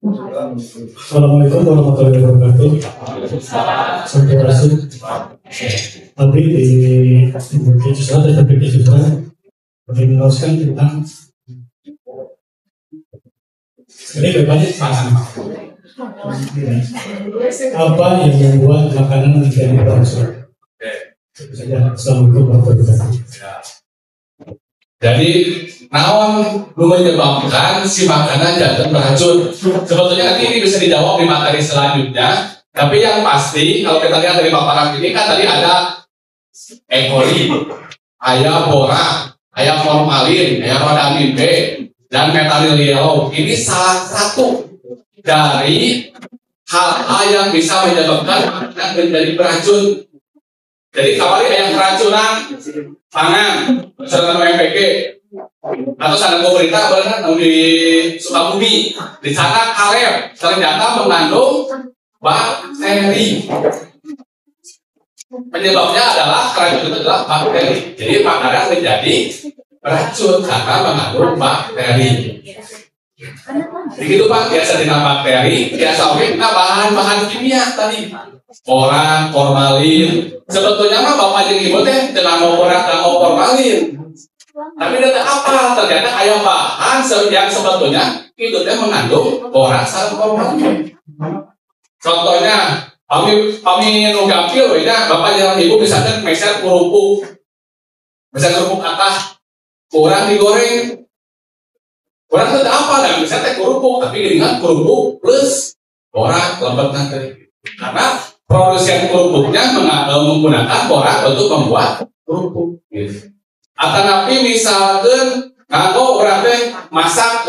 Assalamualaikum warahmatullahi wabarakatuh. Saya Rasul. Tadi di kisah dan kisah menjelaskan tentang ini berbanyak pasangan. Apa yang membuat makanan menjadi beracun? Assalamualaikum warahmatullahi wabarakatuh.
Jadi naon lu menyebabkan si makanan jadi beracun? Sebetulnya nanti ini bisa dijawab di materi selanjutnya. Tapi yang pasti kalau kita lihat dari paparan ini kan tadi ada E. coli, ada borak, ada formalin, ada rodamin B, dan metanil yellow. Ini salah satu dari hal-hal yang bisa menyebabkan makanan menjadi beracun. Jadi kemarin yang keracunan pangan, misalnya MPG atau sana pemerintah benar di Sukabumi, di sana Kaleb ternyata mengandung bakteri. Penyebabnya adalah keracunan itu adalah bakteri. Jadi makanan menjadi beracun karena mengandung bakteri. Begitu Pak, biasa dengan bakteri, biasa kita bahan-bahan kimia tadi. Borak, formalin. Sebetulnya mah bapak jeung ibu teh dengan mau borak dan mau formalin. Tapi data apa? Ternyata aya bahan yang sebetulnya itu teh mengandung borak dan formalin. Contohnya, kami nu gampil we nya bapak jeung ibu misalkan meser kerupuk. Meser kerupuk atah kurang digoreng. Kurang teh apa? Dan bisa teh kerupuk, tapi dengan kerupuk plus borak lembut nanti. Karena produsen kerupuknya menggunakan borak untuk membuat kerupuk. Gitu. Atau nanti misalkan nganggo orang teh masak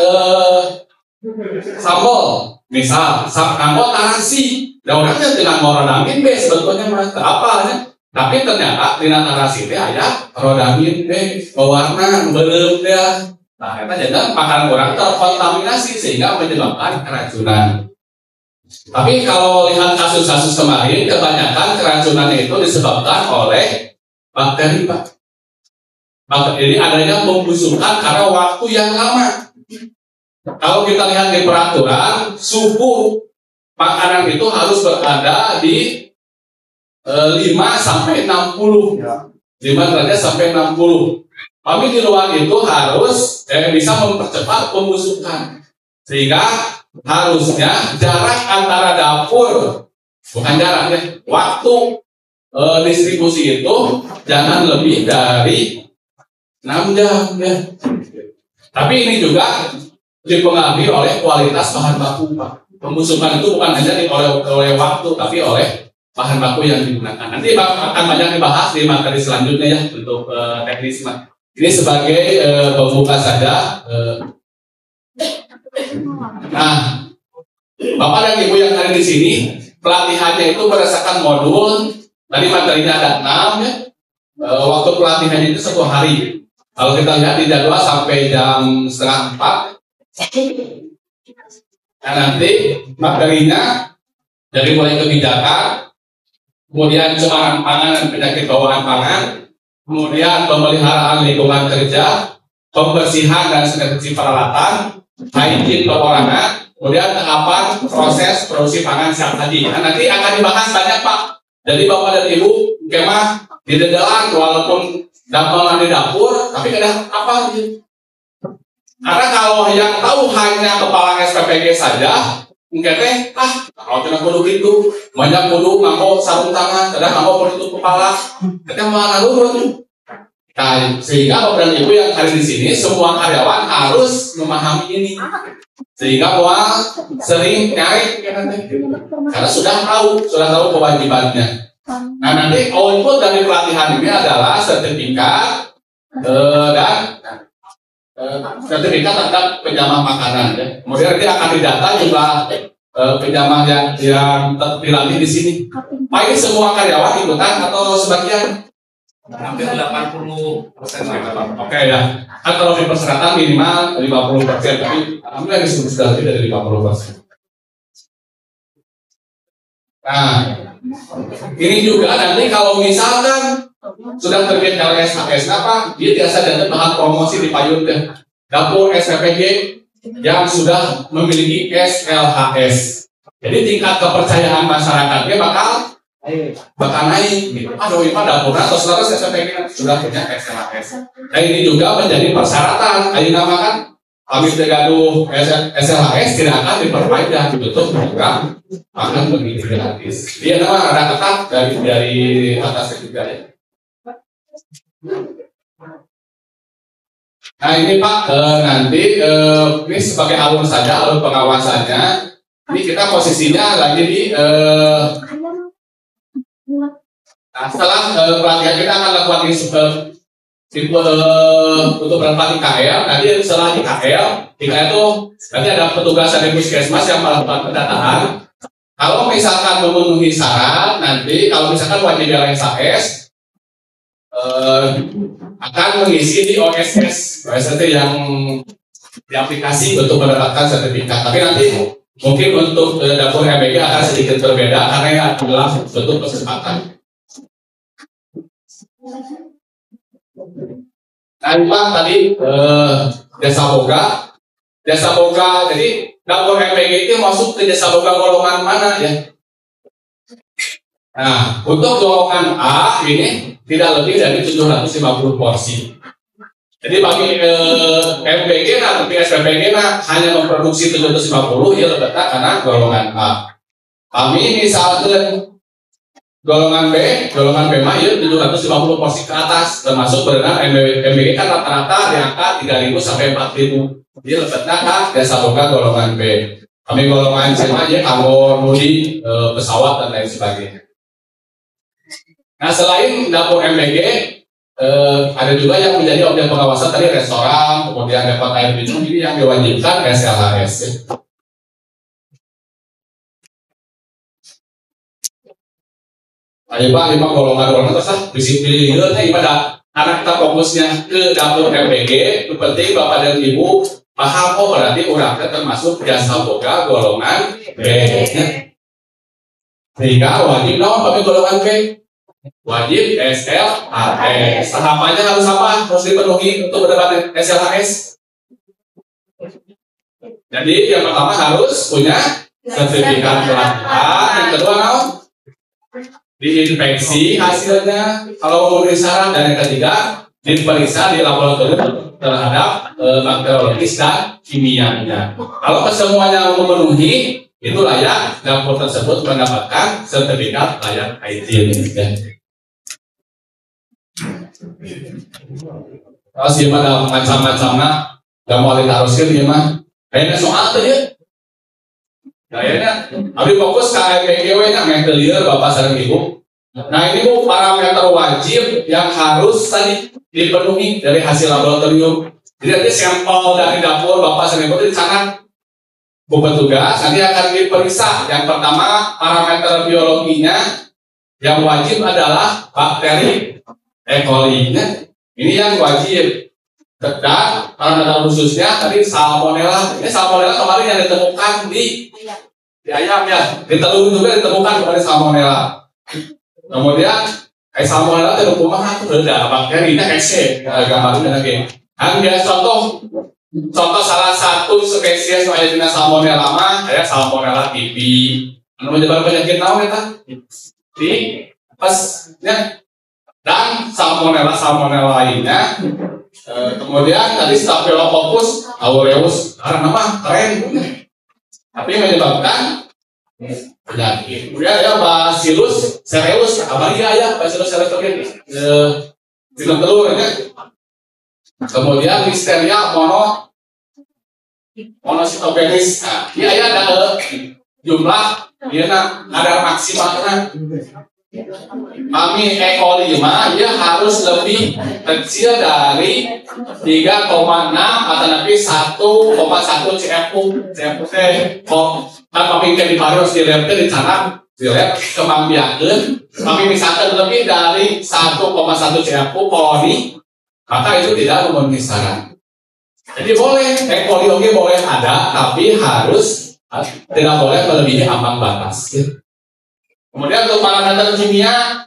sambal, misal nganggo tarasi, dan orangnya dengan rodamin B sebetulnya mas apa? Tapi ternyata di tarasi itu ada rodamin B pewarna belum dia. Nah, kita jadi makanan orang terkontaminasi sehingga menyebabkan keracunan. Tapi kalau lihat kasus-kasus kemarin, kebanyakan keracunannya itu disebabkan oleh bakteri, Pak. Bakteri ini adanya pembusukan karena waktu yang lama. Kalau kita lihat di peraturan, suhu makanan itu harus berada di 5 sampai 60. 5 derajat sampai 60. Tapi di luar itu harus bisa mempercepat pembusukan. Sehingga harusnya jarak antara dapur, bukan jarak ya, waktu distribusi itu jangan lebih dari 6 jam ya. Tapi ini juga dipengaruhi oleh kualitas bahan baku, Pak. Pembusukan itu bukan hanya oleh waktu, tapi oleh bahan baku yang digunakan. Nanti akan banyak dibahas di materi selanjutnya ya untuk teknis. Ini sebagai pembuka saja. Nah, Bapak dan Ibu yang ada di sini, pelatihannya itu berdasarkan modul. Tadi materinya ada 6 ya. Waktu pelatihannya itu 1 hari. Kalau kita lihat di jadwal sampai jam 3:30. Nah, nanti materinya dari mulai kebijakan, kemudian cemaran pangan dan penyakit bawaan pangan, kemudian pemeliharaan lingkungan kerja, pembersihan dan sanitasi peralatan, hygiene perorangan, kemudian tahapan proses produksi pangan siap saji. Nah, nanti akan dibahas banyak, Pak. Jadi Bapak dan Ibu kemah di dedelan walaupun dapelan di dapur, tapi kadang apa gitu. Karena kalau yang tahu hanya kepala SPPG saja, mungkin kalau tidak kudu gitu, banyak kudu nganggo sarung tangan, kadang nganggo penutup kepala, kadang malah nurut. Nah, sehingga Bapak dan Ibu yang ada di sini, semua karyawan harus memahami ini. Sehingga mual sering nyari karena sudah tahu kewajibannya. Nah, nanti output dari pelatihan ini adalah sertifikat dan sertifikat tentang penjamah makanan ya. Kemudian nanti akan didata jumlah penjamah yang dilatih di sini. Pak, ini semua karyawan ikutan atau sebagian? Hampir 80%. Oke ya. Kan kalau di perseratan minimal 50%, tapi alhamdulillah sudah lebih dari 50%. Nah, ini juga nanti kalau misalkan sudah terbit LSHS, apa dia biasa dapat bahan promosi di payung deh. Dapur SPPG yang sudah memiliki SLHS. Jadi tingkat kepercayaan masyarakatnya bakal naik. Gitu. Aduh, ini dapurnya atau selaras SPPG sudah punya SLHS. Nah, ini juga menjadi persyaratan. Ayo namakan kami gaduh SLHS tidak akan diperpanjang untuk program akan begitu gratis. Dia nama ada ketat dari atas juga ya. Nah, ini Pak, nanti ini sebagai alur saja, alur pengawasannya. Ini kita posisinya lagi di nah, setelah pelatihan kita akan lakukan untuk berempati KL. Nanti setelah di KL itu nanti ada petugas dari puskesmas yang melakukan pendataan. Kalau misalkan memenuhi syarat, nanti kalau misalkan wajib LSHS akan mengisi di OSS yang di aplikasi untuk mendapatkan sertifikat. Tapi nanti mungkin untuk dapur MBG akan sedikit berbeda karena ini adalah bentuk kesempatan. Nah, Pak tadi Desa Boga, jadi dapur MBG itu masuk ke Desa Boga golongan mana ya? Nah, untuk golongan A ini tidak lebih dari 750 porsi. Jadi bagi MBG tapi SPPG hanya memproduksi 750 ya lebih karena golongan A. Kami misalkan golongan B mah ya 750 porsi ke atas, termasuk berenang MBG kan rata-rata di angka 3.000 sampai 4.000. Dia lebetnya kan Desa Boga golongan B. Kami golongan C mah ya kanggo nudi pesawat dan lain sebagainya. Nah, selain dapur MBG ada juga yang menjadi objek pengawasan tadi restoran, kemudian dapat air minum ini yang diwajibkan SLHS ya. Ayo Pak, 5 golongan terus disiplin ibadah karena kita fokusnya ke dapur MBG. Itu penting Bapak dan Ibu paham, oh berarti urang termasuk jasa boga golongan B. Sehingga wajib naon pakai golongan B? Wajib SLHS. Tahapannya harus apa? Harus dipenuhi untuk mendapatkan SLHS. Jadi yang pertama harus punya sertifikat pelatihan. Yang kedua naon? Diinspeksi hasilnya kalau memenuhi syarat, dan yang ketiga diperiksa di laboratorium terhadap bakteriologis dan kimianya. Kalau kesemuanya memenuhi, itu layak dapur tersebut mendapatkan sertifikat layak izin. Kalau sih pada macam-macamnya, gak mau ditarusin ya mah. Kayaknya soal tuh ya. Kayaknya, tapi fokus ke MPGW-nya, metelier Bapak sareng Ibu. Nah ini Bu, parameter wajib yang harus tadi dipenuhi dari hasil laboratorium. Jadi nanti sampel dari dapur Bapak sareng Ibu dicatat. Bu petugas nanti akan diperiksa. Yang pertama parameter biologinya yang wajib adalah bakteri E. coli-nya. Ini yang wajib. Dan parameter khususnya tadi salmonella. Ini salmonella kemarin yang ditemukan di ayam ya. Di telur juga ditemukan kemarin salmonella. Kemudian salmonella itu kumaha tuh ada bakterinya hese gambarnya lagi. Ambil contoh salah satu spesies aya dina salmonella mah aya salmonella tipi. Anu menyebar penyakit naon eta? Di pasnya dan salmonella lainnya. Kemudian tadi Staphylococcus aureus karena nama keren. Tapi menyebabkan penyakit. Kemudian ada Bacillus cereus, apalagi ya Bacillus cereus tadi di telurnya. Kemudian Listeria monocytogenes. Nah, dia ada jumlah dia ada maksimalnya. Kami E. coli mah dia harus lebih kecil dari 3,6 atau nanti 1,1 CFU. Kan kami di harus di lab dicatat di lab kemambiakeun kami misalkan lebih dari 1,1 CFU poli, maka itu tidak memenuhi syarat. Jadi boleh E. coli oke boleh ada, tapi harus tidak boleh melebihi ambang batas. Kemudian untuk parameter kimia,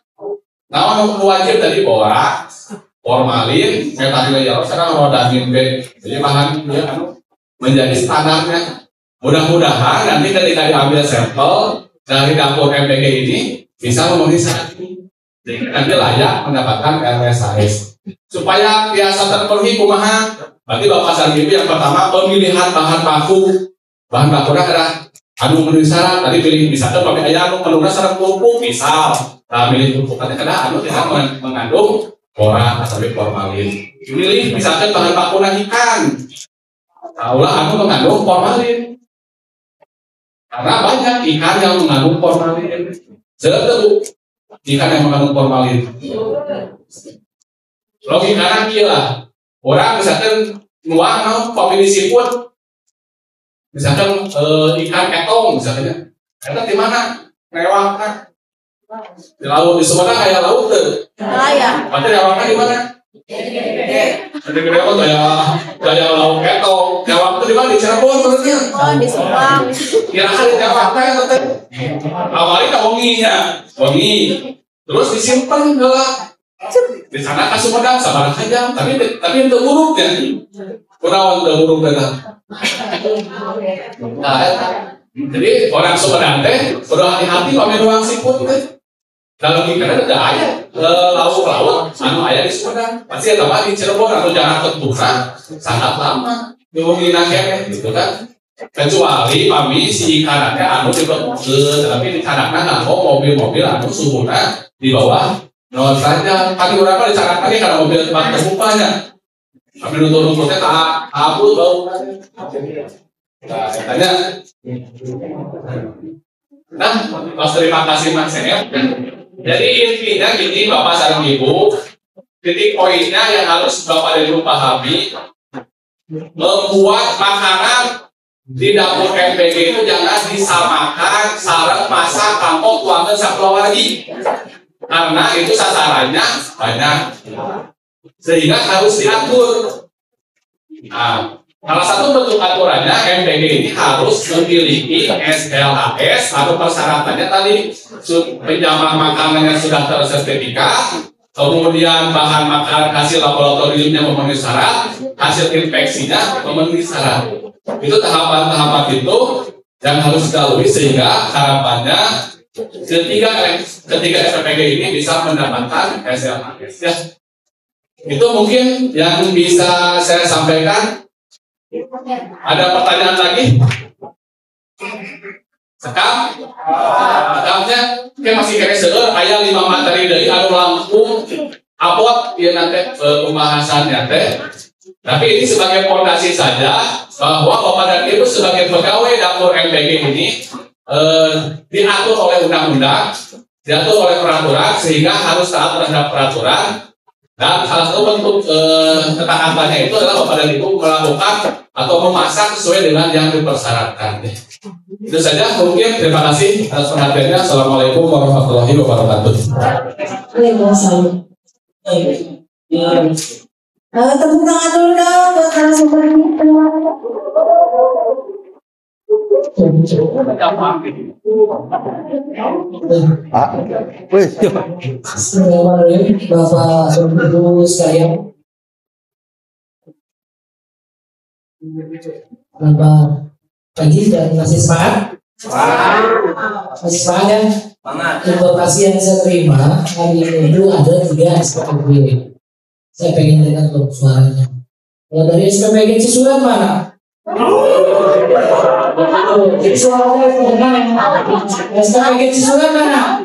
namun wajib tadi boraks, formalin, metanil, sekarang rodamin B. Jadi bahan dia menjadi standarnya. Mudah-mudahan nanti ketika diambil sampel dari dapur MPG ini bisa memenuhi syarat ini. Jadi nanti layak mendapatkan LSHS. Supaya biasa terpenuhi kumaha, berarti Bapak Sargibi yang pertama pemilihan bahan baku. Bahan bakunya ada anu memenuhi syarat, tadi pilih misalkan pakai ayam anu syarat pupuk misal, nah milih pupuk nanti kena anu tidak mengandung borak atau formalin. Pilih misalkan bahan baku ikan, taulah anu mengandung formalin, karena banyak ikan yang mengandung formalin. Setelah ikan yang mengandung formalin, logikanya gila. Orang misalkan nuang pemilih siput. Misalkan ikan etong misalnya, eta di mana? Lewat kan? Di laut, di Sumedang kayak laut tuh.
Nelayan.
Berarti lewatnya di mana? Gede-gede apa kayak laut etong. Lewat itu di mana? Di Cirebon berarti.
Oh, di Subang.
Kira-kira di lewatnya ya teteh. Awalnya wanginya, wangi. Terus disimpan gelap. Di sana kan Sumedang sabar aja, tapi itu buruk ya. Kurang untuk buruk benar. Nah, jadi orang Sumedang teh udah hati-hati pakai ruang siput teh. Dalam ikannya ada ayat laut anu ayat di Sumedang. Pasti ada di Cirebon atau jarak keturunan sangat lama. Diomongin akhirnya gitu kan. Kecuali kami si ikannya anu dibekukeun, tapi di kanaknya nggak mau mobil-mobil anu suhunya di bawah 0 derajat. Kali berapa dicatat lagi karena mobil tempat terbukanya. Kami nuntut-nuntutnya kabut bau. Nah, katanya. Nah, mas terima kasih Mas Senep. Jadi intinya gini Bapak sareng Ibu, titik poinnya yang harus Bapak dan Ibu pahami, membuat makanan di dapur MPG itu jangan disamakan sareng masak kangkung tuangan sakelola lagi. Karena itu sasarannya banyak. Sehingga harus diatur. Nah, Salah satu bentuk aturannya MPG ini harus memiliki SLHS atau persyaratannya tadi penjamak makanannya sudah tersertifikat, kemudian bahan makanan hasil laboratoriumnya memenuhi syarat, hasil inspeksinya memenuhi syarat. Itu tahapan-tahapan itu yang harus dilalui sehingga harapannya ketiga SPPG ini bisa mendapatkan SLHS ya. Itu mungkin yang bisa saya sampaikan. Ada pertanyaan lagi? Sekamnya masih kira seueur aya 5 materi dari anu langkung apot ieu nanti pembahasannya teh. Tapi ini sebagai fondasi saja bahwa Bapak dan Ibu sebagai pegawai dapur MPG ini diatur oleh undang-undang, diatur oleh peraturan sehingga harus taat terhadap peraturan. Dan salah satu bentuk ketaatannya itu adalah Bapak dan Ibu melakukan atau memasak sesuai dengan yang dipersyaratkan. Itu saja mungkin. Terima kasih atas perhatiannya. Assalamualaikum warahmatullahi wabarakatuh.
Waalaikumsalam. Tepuk tangan dulu dong buat narasumber kita.
Assalamualaikum Bapak Ibu sekalian. Selamat pagi dan masih semangat? Masih semangat kan? Informasi yang saya terima hari ini itu ada 3 SPPG. Saya pengen dengar tuh suaranya. Kalau dari SPPG Cisuran mana? Suaranya mana? SPPG Cisuran mana?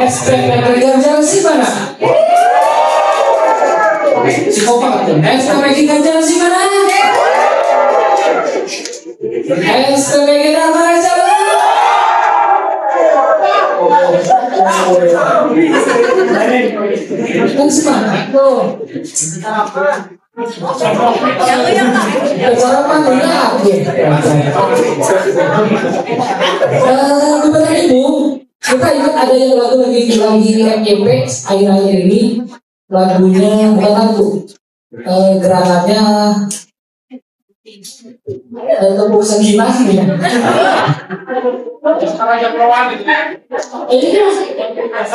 SPPG Ganjarasi mana? Si Kopak tuh. SPPG Ganjarasi mana? SPPG Dharmaraja mana? Kan semangat tuh. Bapak Ibu, kita ingat ada yang lagu lagi FYP akhir-akhir ini, lagunya bukan lagu, gerakannya tepuk sekilas nih.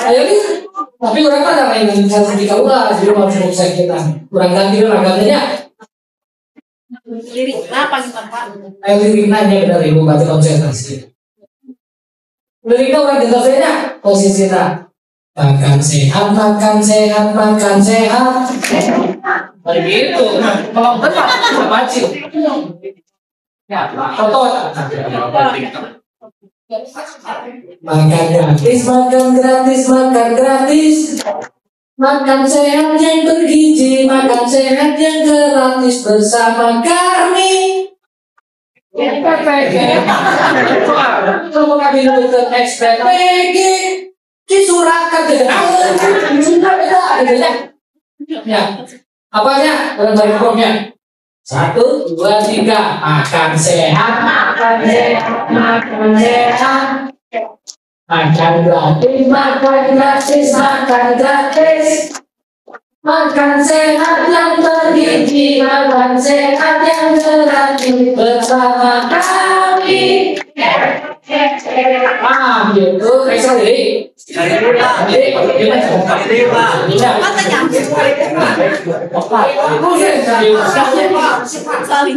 Ayo nih, tapi orang pada main sertifikat ulah, jadi mau tepuk sekilas. Kurang ganti ragamnya.
Liriknya paling tepat.
Liriknya benar Ibu, berarti konsentrasi. Liriknya orang dengarnya posisinya. Makan sehat, makan sehat, makan sehat. Begitu. Kalau benar, apa sih? Ya, contoh. Makan gratis, makan gratis, makan gratis. Makan sehat yang bergizi, makan sehat yang gratis bersama kami. SPPG. Kalau kami bukan SPPG, Cisurat sudah beda, ya. Apanya? Dalam formnya. 1, 2, 3. Makan sehat, makan sehat, makan sehat. Makan gratis, makan gratis, makan gratis. Makan sehat yang bergizi, makan sehat yang gratis bersama kami. Gitu, ekstra deh.
Saling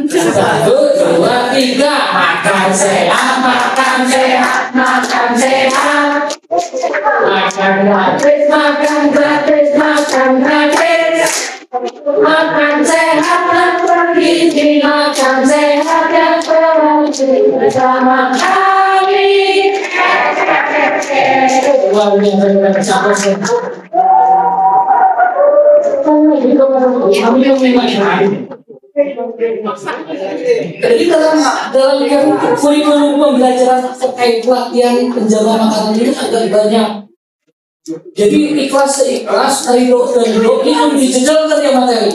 1, 2, 3. Makan sehat, makan sehat, makan sehat. Makan gratis, makan gratis, makan gratis. Makan sehat dan bergizi, makan sehat yang bergizi bersama kami. Luar biasa jadi dalam kurikulum pembelajaran terkait pelatihan penjaga makanan ini agak banyak. Jadi ikhlas seikhlas, ridho dan ridho itu dijejalkan ya materi.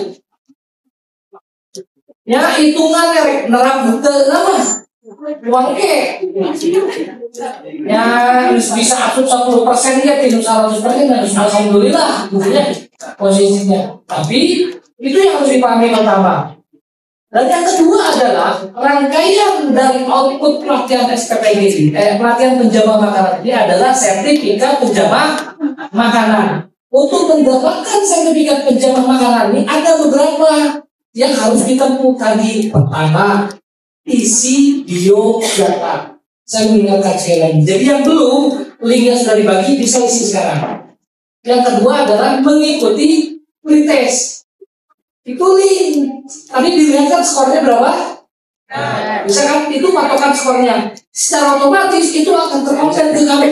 Ya hitungan ya nerap buta nama. uang ke ya bisa asup 10% ya tidak 100% harus alhamdulillah gitu posisinya. Tapi itu yang harus dipahami pertama. Dan yang kedua adalah rangkaian dari output pelatihan SPPG pelatihan penjamah makanan ini adalah sertifikat penjamah makanan. Untuk mendapatkan sertifikat penjamah makanan ini ada beberapa yang harus ditempuh tadi. Pertama, isi biodata. Saya mengingatkan sekali lagi. Jadi yang belum, linknya sudah dibagi, bisa isi sekarang. Yang kedua adalah mengikuti pretest. Itu link. Tadi dilihatkan skornya berapa? Bisa kan? Itu patokan skornya. Secara otomatis itu akan terkonten ke kami.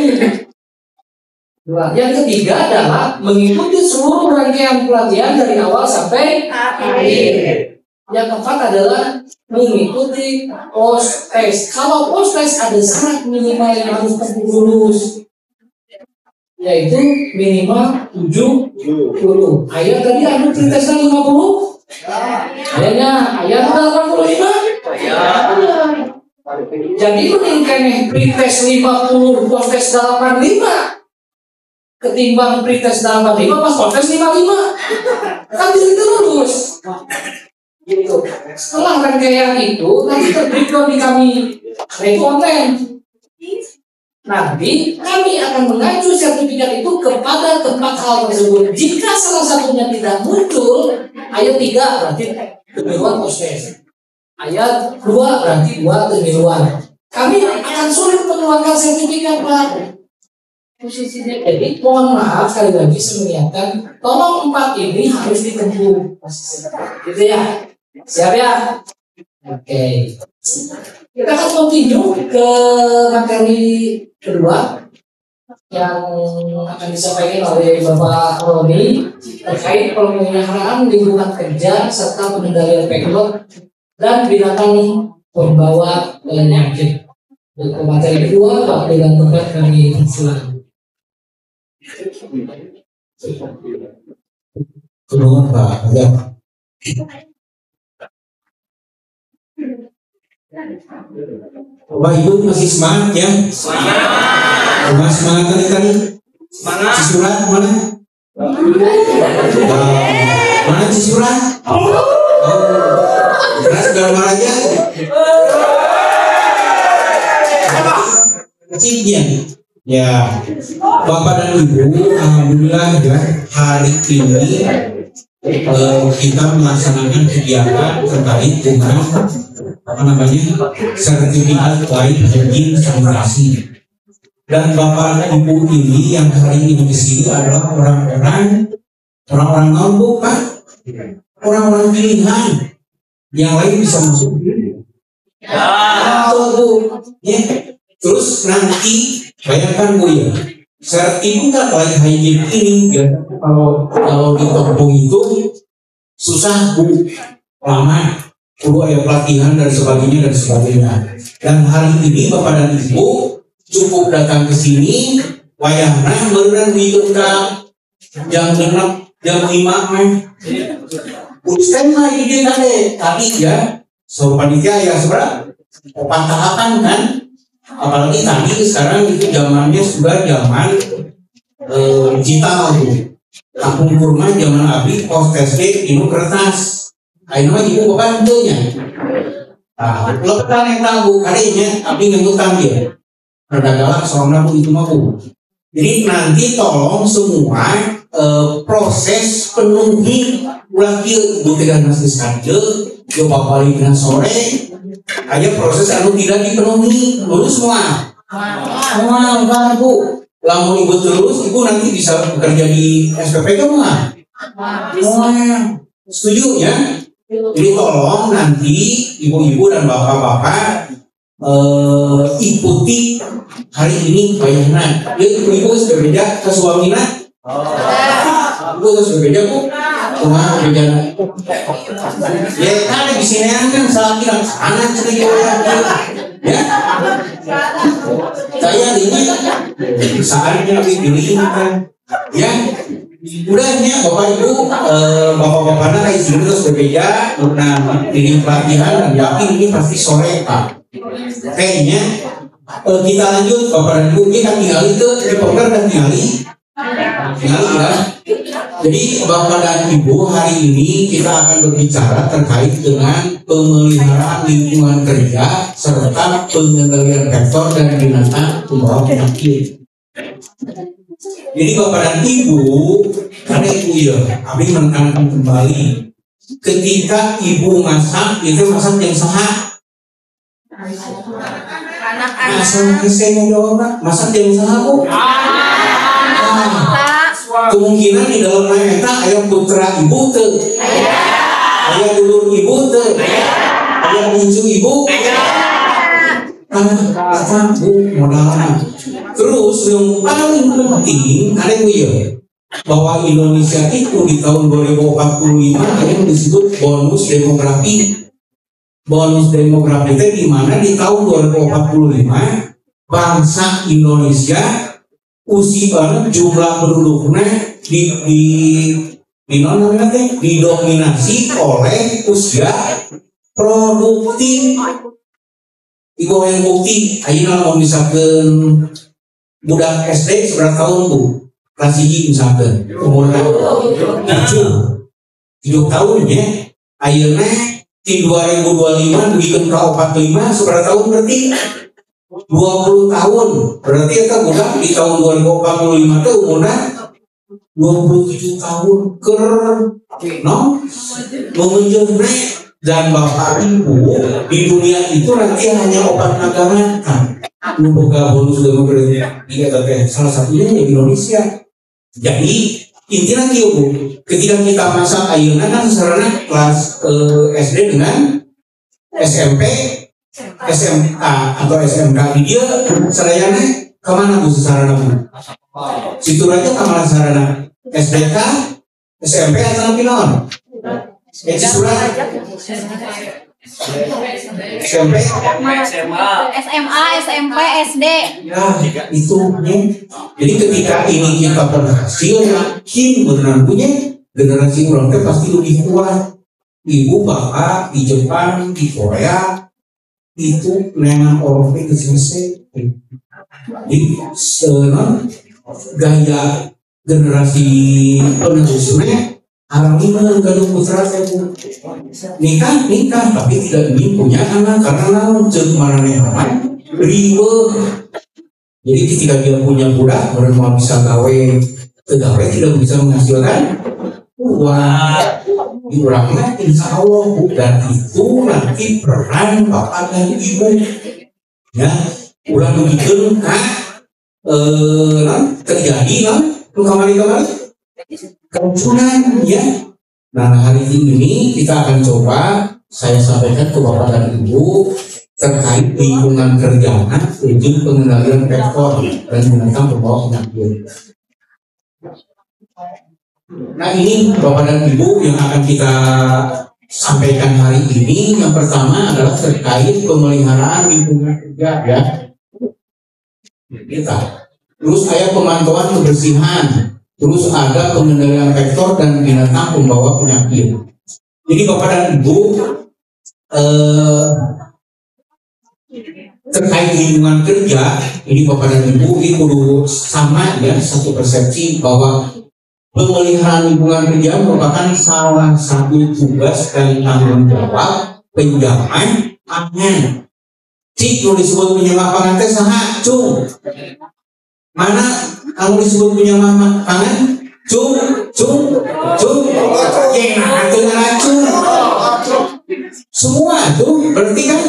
Yang ketiga adalah mengikuti seluruh rangkaian pelatihan dari awal sampai akhir. Yang keempat adalah mengikuti post test. Kalau post test ada syarat minimal yang harus lulus, yaitu minimal 70. Ayat tadi anu pretestnya 50? Ayatnya ayat 85? Jadi mending pretest 50, post test 85 ketimbang pretest 85 pas post test 55. Kan jadi lulus. Gitu. Setelah rangkaian itu nanti terbreakdown di kami konten. Nanti kami akan mengacu sertifikat itu kepada tempat hal tersebut. Jika salah satunya tidak muncul, ayat 3 berarti kemiluan proses. Ayat 2 berarti 2 kemiluan. Kami akan sulit mengeluarkan sertifikat, Pak. Posisinya jadi mohon maaf sekali lagi saya mengingatkan, tolong 4 ini harus ditempuh. Gitu ya. Siap ya? Oke. Kita akan continue ke materi kedua yang akan disampaikan oleh Bapak Roni terkait pemeliharaan lingkungan kerja serta pengendalian backlog dan binatang pembawa penyakit. Untuk materi kedua, waktu dan tempat kami silakan.
Kedua Pak, ya. Bapak Ibu masih semangat ya? Semangat. Semangat tadi. Semangat. Si Surat mana? Mana si Surat? Keras dalam aja. Kecilnya. Ya, Bapak dan Ibu, alhamdulillah ya, hari ini kita melaksanakan kegiatan terkait dengan sertifikat lain hygiene sanitasi. Dan Bapak dan Ibu ini yang hari ini di sini adalah orang-orang nombok, Pak, orang-orang pilihan. Yang lain bisa masuk. Ya. Terus nanti bayangkan Bu ya, sertifikat lain hygiene ini ya, kalau ditempuh itu susah Bu, lama, perlu ada pelatihan dan sebagainya. Dan hari ini Bapak dan Ibu cukup datang ke sini, wayahna beneran diungkap jam 6, jam 5 Ustaz mah ide tadi ya, so panitia ya seberapa tahapan kan. Apalagi tadi sekarang itu zamannya sudah zaman digital tuh. Kampung kurma zaman abdi pos testing ini kertas. Ayo mah ibu bapak tentunya. Nah, lepetan yang tahu karinya abdi ngentutan dia. Rada galak soalnya bu itu mah bu. Jadi nanti tolong semua proses penuhi ulang ibu tidak nasi saja. Coba balik dengan sore. Aja proses anu tidak dipenuhi, lulus semua. Semua Bu. Lamun ibu terus, ibu nanti bisa bekerja di SPPG mah. Semuanya setuju ya? Jadi tolong nanti ibu-ibu dan bapak-bapak ikuti hari ini bayangna. Ya ibu-ibu sudah beda ke suaminya. Ibu sudah beda Bu. Cuma beda. Ya kan di sini kan salah bilang anak cerita ya. Saya ini saatnya dipilih kan. Ya. Udahnya Bapak Ibu, bapak-bapaknya kayak sini terus berbeda. Nah, ini pelatihan dan yakin ini pasti sore Pak.
Kayaknya kita lanjut Bapak dan Ibu, kita tinggali ke reporter dan tinggali ya. Jadi Bapak dan Ibu, hari ini kita akan berbicara terkait dengan pemeliharaan lingkungan kerja serta pengendalian vektor dan binatang pembawa penyakit. Jadi Bapak dan Ibu, ada Ibu ya, kami menekankan kembali, ketika Ibu masak, itu masak yang sehat. Masak saya jawab, masak yang sehat Bu. Kemungkinan di dalam eta ayam putra ibu tuh, ayam dulur ibu tuh, ayam muncul ibu, apa bu modalnya. Terus yang paling penting ada ya, bahwa Indonesia itu di tahun 2045 yang disebut bonus demografi. Bonus demografi itu di mana di tahun 2045 bangsa Indonesia usia jumlah penduduknya didominasi oleh usia produktif. Ibu yang bukti, ayeuna mau misalkan budak SD seberapa tahun Bu? Kelas 1 misalkan umurnya 7 tahun ya. Ayeuna di 2025 bikin ke 45 seberapa tahun berarti? 20 tahun. Berarti itu budak di tahun 2045 itu umurnya 27 tahun mengunjungi. Dan Bapak Ibu di dunia itu nanti hanya obat negara kan membuka bonus demografi salah satunya di Indonesia. Jadi intinya Bu, ketika kita masak ayeuna kan sarana kelas SD dengan SMP, SMA atau SMK di dia sarayana kemana Bu sarana Bu? Situ aja kemana sarana? SDK, SMP atau pinon? Surat SMP,
SMA, SMP, SD.
Ya, itu jadi ketika ini kita berhasil, yakin beneran punya generasi orang teh pasti lebih kuat. Ibu bapak di Jepang, di Korea itu nengan orang teh kesini. Jadi gaya generasi penerusnya alami mengandung putra saya Bu. Nikah tapi tidak ingin punya anak karena cek mana nih ribet. Jadi ketika dia punya budak baru mau bisa gawe tidak bisa menghasilkan uang di orangnya insya Allah Bu. Dan itu nanti peran bapak dan ibu ya ulah begitu terjadi kemarin keracunan ya. Nah hari ini kita akan coba saya sampaikan ke Bapak dan Ibu terkait lingkungan kerja untuk pengendalian vektor dan binatang pembawa penyakit. Nah ini Bapak dan Ibu yang akan kita sampaikan hari ini. Yang pertama adalah terkait pemeliharaan lingkungan kerja ya. Kita. Terus ada pemantauan kebersihan. Terus ada pengendalian vektor dan binatang pembawa penyakit. Jadi Bapak dan Ibu terkait lingkungan kerja, ini Bapak dan Ibu itu sama ya satu persepsi bahwa pemeliharaan lingkungan kerja merupakan salah satu tugas dan tanggung jawab penjaman pangan. Cik disebut penjaman pangan teh saha cung. Mana kamu disebut punya mama pangan? Cung, semua tuh berarti kan?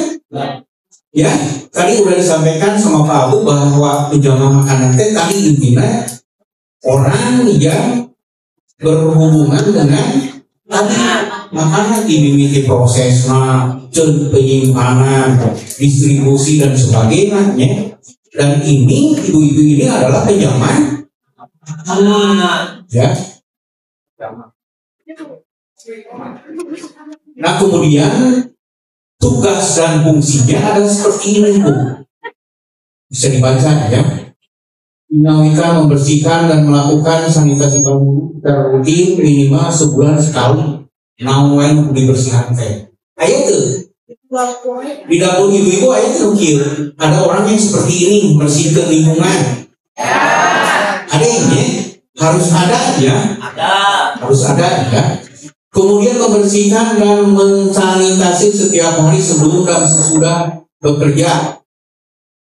Ya, tadi udah disampaikan sama Pak Abu bahwa penjaga makanan tadi intinya orang yang berhubungan dengan tadi makanan ini prosesnya, penyimpanan, distribusi dan sebagainya. Dan ini ibu-ibu ini adalah penjaman ya. Nah kemudian tugas dan fungsinya adalah seperti ini Bu. Bisa dibaca ya. Inawika membersihkan dan melakukan sanitasi bangunan secara rutin minimal sebulan sekali. Namun dibersihkan teh. Ayo tuh Di dapur ibu-ibu ayah terukir ada orang yang seperti ini membersihkan lingkungan. Ada ini harus ada ya. Harus ada ya. Kemudian membersihkan dan mensanitasi setiap hari sebelum dan sesudah bekerja.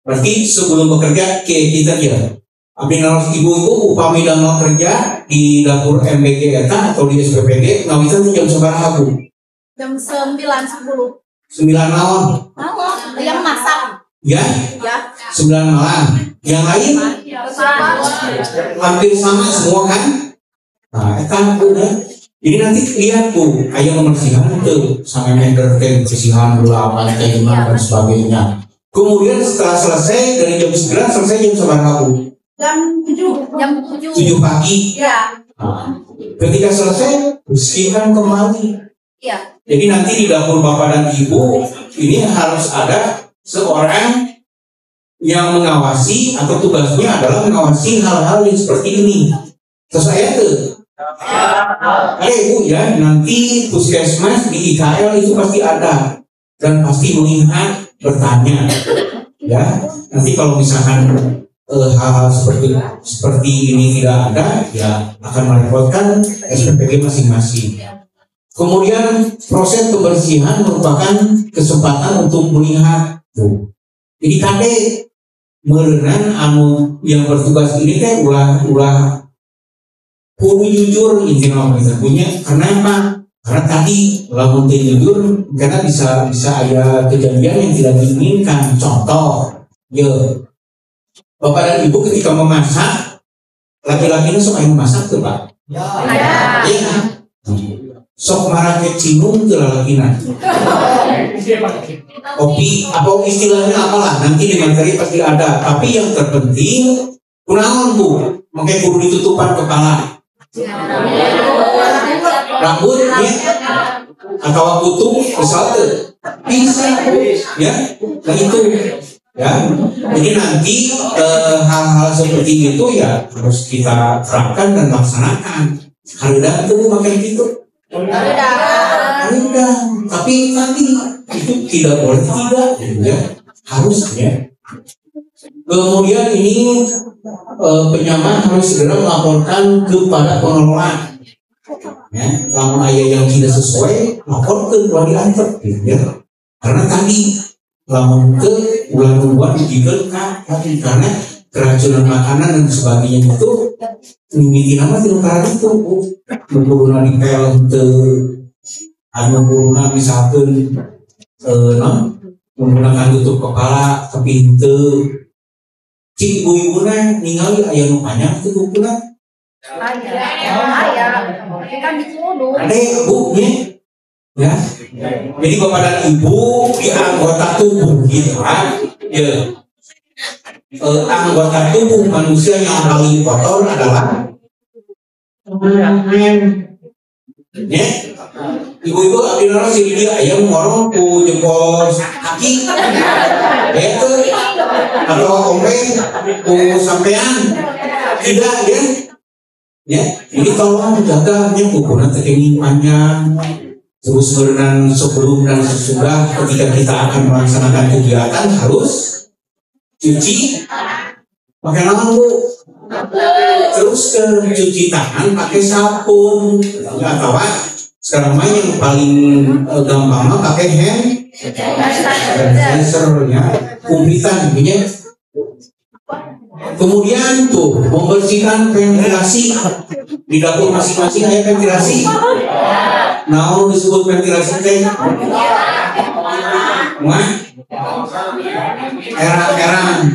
Berarti sebelum bekerja kita ya. Abinaros ibu-ibu upami damel kerja di dapur MBG eta atau di SPPG ngawitan jam sabaraha Bu?
Jam 9.10.
9 malam.
Yang masak.
Ya?
Ya.
9 malam. Yang lain? Hampir sama semua kan? Nah, eta Bu ya. Jadi nanti lihat Bu, aya pembersihan tuh sampai meter kebersihan bola lantai dan sebagainya. Kemudian setelah selesai dari jam 9 selesai jam sabaraha Bu?
Jam 7. Jam 7.
7 pagi.
Ya.
Nah, ketika selesai bersihkan kembali.
Iya.
Jadi nanti di dapur bapak dan ibu ini harus ada seorang yang mengawasi atau tugasnya adalah mengawasi hal-hal yang seperti ini. Terus saya tuh, ibu ya nanti puskesmas di IKL itu pasti ada dan pasti melihat bertanya, ya nanti kalau misalkan hal-hal seperti ini tidak ada, ya akan merepotkan SPPG masing-masing. Kemudian proses pembersihan merupakan kesempatan untuk melihat tuh. Jadi kade merenang anu yang bertugas ini teh ulah kudu jujur intinya kita punya. Kenapa? Karena tadi lamun teh jujur karena bisa ada kejadian yang tidak diinginkan. Contoh, ya bapak dan ibu ketika memasak, laki-lakinya sok yang memasak tuh Pak. Ya. Sok marake cinung ke lalakina. Kopi apa istilahnya apalah nanti di materi pasti ada. Tapi yang terpenting kunaon Bu, makanya kudu ditutupan kepala. Rambutnya atau kutu misalnya bisa ya. Nah itu ya. Jadi nanti hal-hal seperti itu ya harus kita terapkan dan laksanakan. Harga itu makin gitu. Ada, tapi nanti itu tidak boleh tidak, ya harusnya. Kemudian ini penyaman harus segera melaporkan kepada pengelola. Ya, kalau ayah yang tidak sesuai, lapor ke wali antar, ya. Karena tadi lamun ke ulang buat juga karena keracunan makanan dan sebagainya itu mimiti nama tidak itu menurunkan di pel ke anu buruna misalkan menggunakan tutup kepala tapi itu cik ibu-ibunya ningali ayah banyak tutup kepala
Ayah kan dikudu.
ada Bu ya jadi bapak dan ibu di anggota tubuh gitu kan ya. Anggota tubuh manusia yang paling kotor adalah ya ibu-ibu abdinara sih dia ayam ngorong ku jempol kaki itu atau ombe ku sampean tidak ya ini tolong jaganya kukunan teknik panjang terus berenang sebelum dan sesudah ketika kita akan melaksanakan kegiatan harus cuci pakai naon Bu terus cuci tangan pakai sabun nggak tahu sekarang mah yang paling gampang mah pakai hand sanitizer ya kumpitan punya. Kemudian tuh membersihkan ventilasi di dapur masing-masing ada ventilasi. Nah disebut ventilasi teh era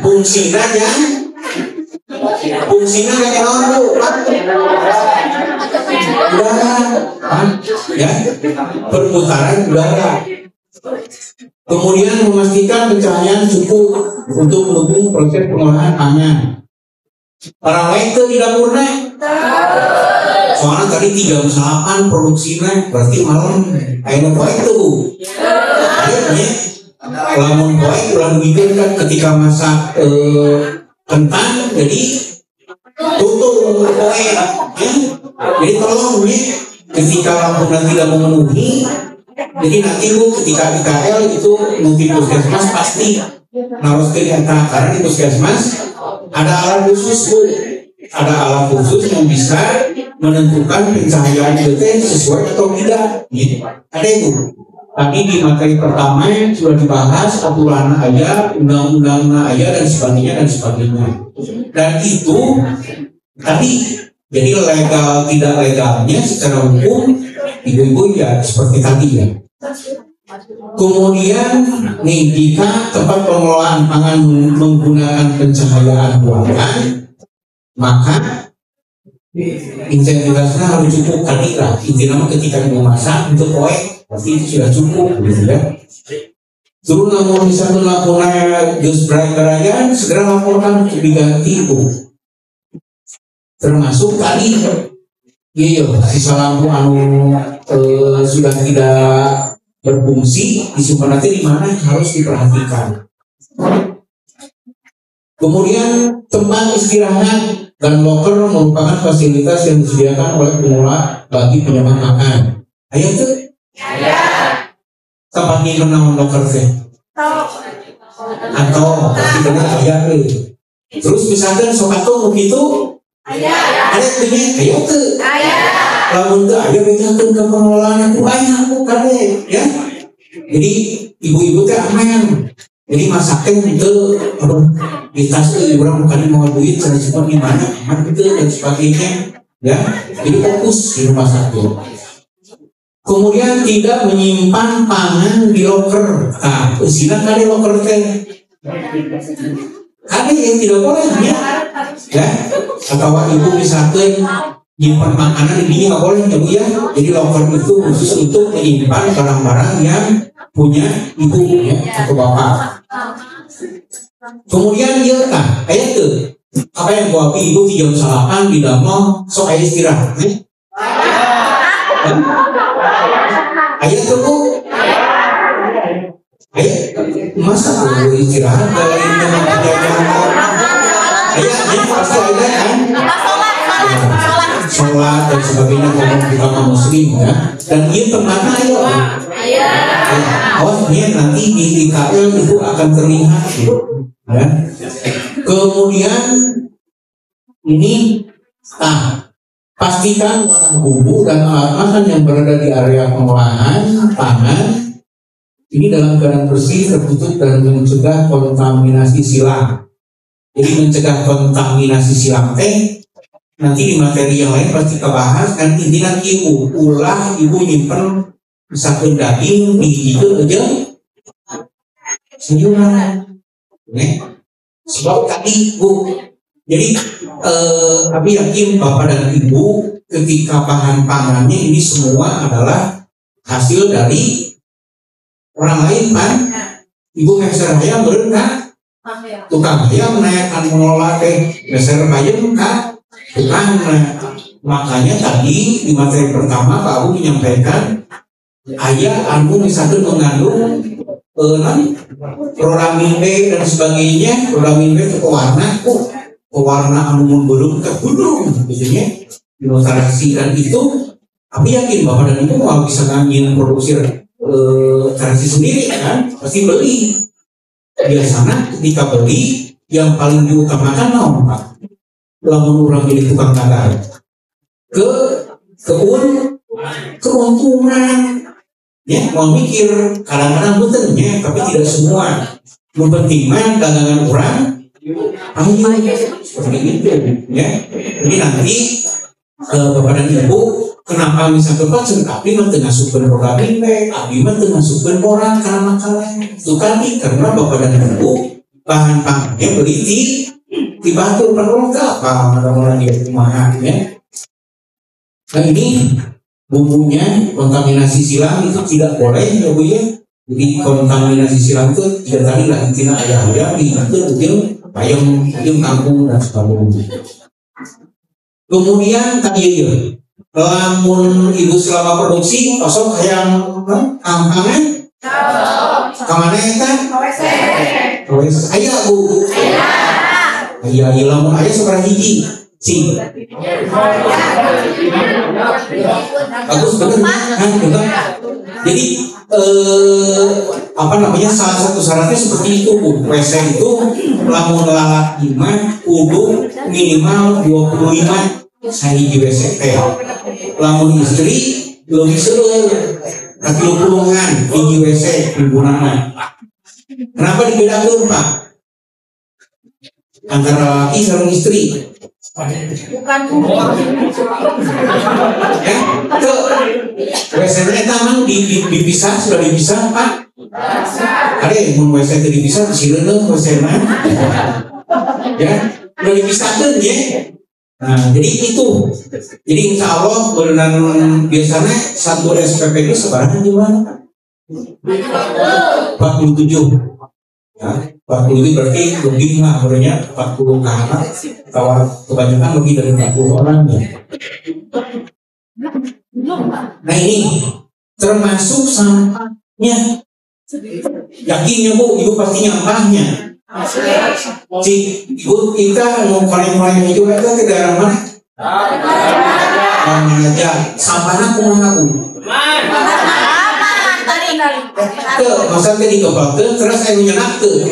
fungsinya aja fungsinya kayak naon Bu udara ya perputaran udara. Kemudian memastikan pencahayaan cukup untuk mendukung proses pengolahan pangan. Orang lain tuh di dapurnya soalnya tadi 3 jam 8 produksinya berarti malam ayo poin tuh Bu akhirnya lamun poin ulang bikin kan ketika masak kentang jadi tutup poin ya. Jadi tolong nih ketika lampu tidak memenuhi Jadi nanti Bu ketika IKL itu nanti puskesmas pasti harus kelihatan karena di puskesmas ada alat khusus Bu, ada alat khusus yang bisa menentukan pencahayaan itu sesuai atau tidak. Gitu. Ada itu. Tadi di materi pertama sudah dibahas aturan aja, undang-undang aja dan sebagainya. Dan itu tadi jadi legal tidak legalnya secara hukum ibu-ibu ya seperti tadi ya. Kemudian nih jika tempat pengelolaan pangan menggunakan pencahayaan buatan, maka intensitasnya harus cukup tadi lah. Intinya ketika memasak untuk koek pasti itu sudah cukup gitu ya. Terus namun misalnya laporan gas berayaan segera laporkan diganti Bu. Termasuk tadi iya sisa lampu sudah tidak berfungsi disimpan nanti di mana harus diperhatikan. Kemudian tempat istirahat dan loker merupakan fasilitas yang disediakan oleh pengelola bagi penyandang makan. Ayo tuh. Tempat minum nama loker teh. Atau tapi benar aya terus misalkan sok atuh begitu ada punya ayo tuh. Lamun teu aya bejakeun ke pengelolaan itu aya bukan ya. Jadi ibu-ibu teh aman. Jadi masaknya itu di tas itu orang bukan mau duit cara simpan di mana aman itu dan sebagainya ya. Jadi fokus di rumah sakit. Kemudian tidak menyimpan pangan di loker. Nah, silakan di loker teh. Ada yang tidak boleh ya. Atau ibu misalkan nyimpan makanan ini nggak boleh ya Bu ya. Jadi loker itu khusus untuk menyimpan barang-barang yang punya ibu ya atau bapak. Kemudian dia kan ayat tuh apa yang gua ibu di jam 8 di damel sok ayat istirahat ayat tuh Bu ayat masa Bu istirahat dari dengan ayatnya pasti ada kan sholat dan sebagainya kalau kita muslim ya dan dia kemana ayo oh ini nanti di IKL itu akan terlihat ya. Kemudian ini pastikan wadah bumbu dan alat makan yang berada di area pengolahan pangan ini dalam keadaan bersih, tertutup dan mencegah kontaminasi silang. Jadi mencegah kontaminasi silang nanti di materi yang lain pasti kebahas kan intinya ibu ulah ibu nyimpen misalkan daging di itu aja sayuran sebab tadi Bu jadi kami yakin Bapak dan Ibu ketika bahan pangannya ini semua adalah hasil dari orang lain kan Ibu meser ayam beren kan tukang ayam naikkan mengelola meser ayam kan tukang makanya tadi di materi pertama Pak Abu menyampaikan ayah anu misalkan mengandung proramin B dan sebagainya proramin B itu pewarna anu belum ke gunung biasanya ilustrasi dan itu tapi yakin Bapak dan Ibu mau bisa ngambil produksi terasi sendiri kan pasti beli biasanya ketika beli yang paling diutamakan Pak lamun orang jadi tukang dagang keuntungan ya mau mikir kadang-kadang benernya tapi tidak semua penting mah dagangan orang ayo seperti itu ya jadi nanti Bapak dan Ibu kenapa misalkan tapi mah tengah super program ini abi mah tengah super orang karena itu kan karena Bapak dan Ibu bahan pangannya beli di batu perlu apa orang dia rumah ya nah ini bumbunya kontaminasi silang itu tidak boleh ya Bu ya jadi kontaminasi silang itu tidak tadi lah intinya ayam di itu ayam kampung dan sebagainya kemudian tadi ya lamun Ibu selama produksi kosong yang kampangnya kemana kan ayah Bu ayah lamun ayah seberapa hiji Si. Bagus bener kan? Betul. Jadi apa namanya salah satu syaratnya seperti itu Bu. WC itu lamun lalaki mah kudu minimal 25 sahiji WC teh. Lamun istri lebih seueur ka 30-an hiji WC minggunana. Kenapa dibedakeun Pak? Antara laki sareng istri.
Bukan
Ya, ke WC-nya eta mah dipisah, sudah dipisah Pak. Ada mun WC teh dipisah sireun WC-na. Ya, udah dipisahkeun ya. Nah, jadi itu. Jadi insya Allah berenang biasanya satu SPP itu sebarang gimana? 47. Ya, 47 berarti lebih lah sebenarnya 40 ke atas. Kalau kebanyakan lebih dari 40 orang ya. Nah ini termasuk sampahnya. Yakinnya Bu, Ibu pasti nyampahnya. Ibu kita mau koreng-koreng itu kita ke daerah mana? Mana aja. Sampahnya kumaha Bu? Ke masa tadi kebal ke terus saya menyenak ke.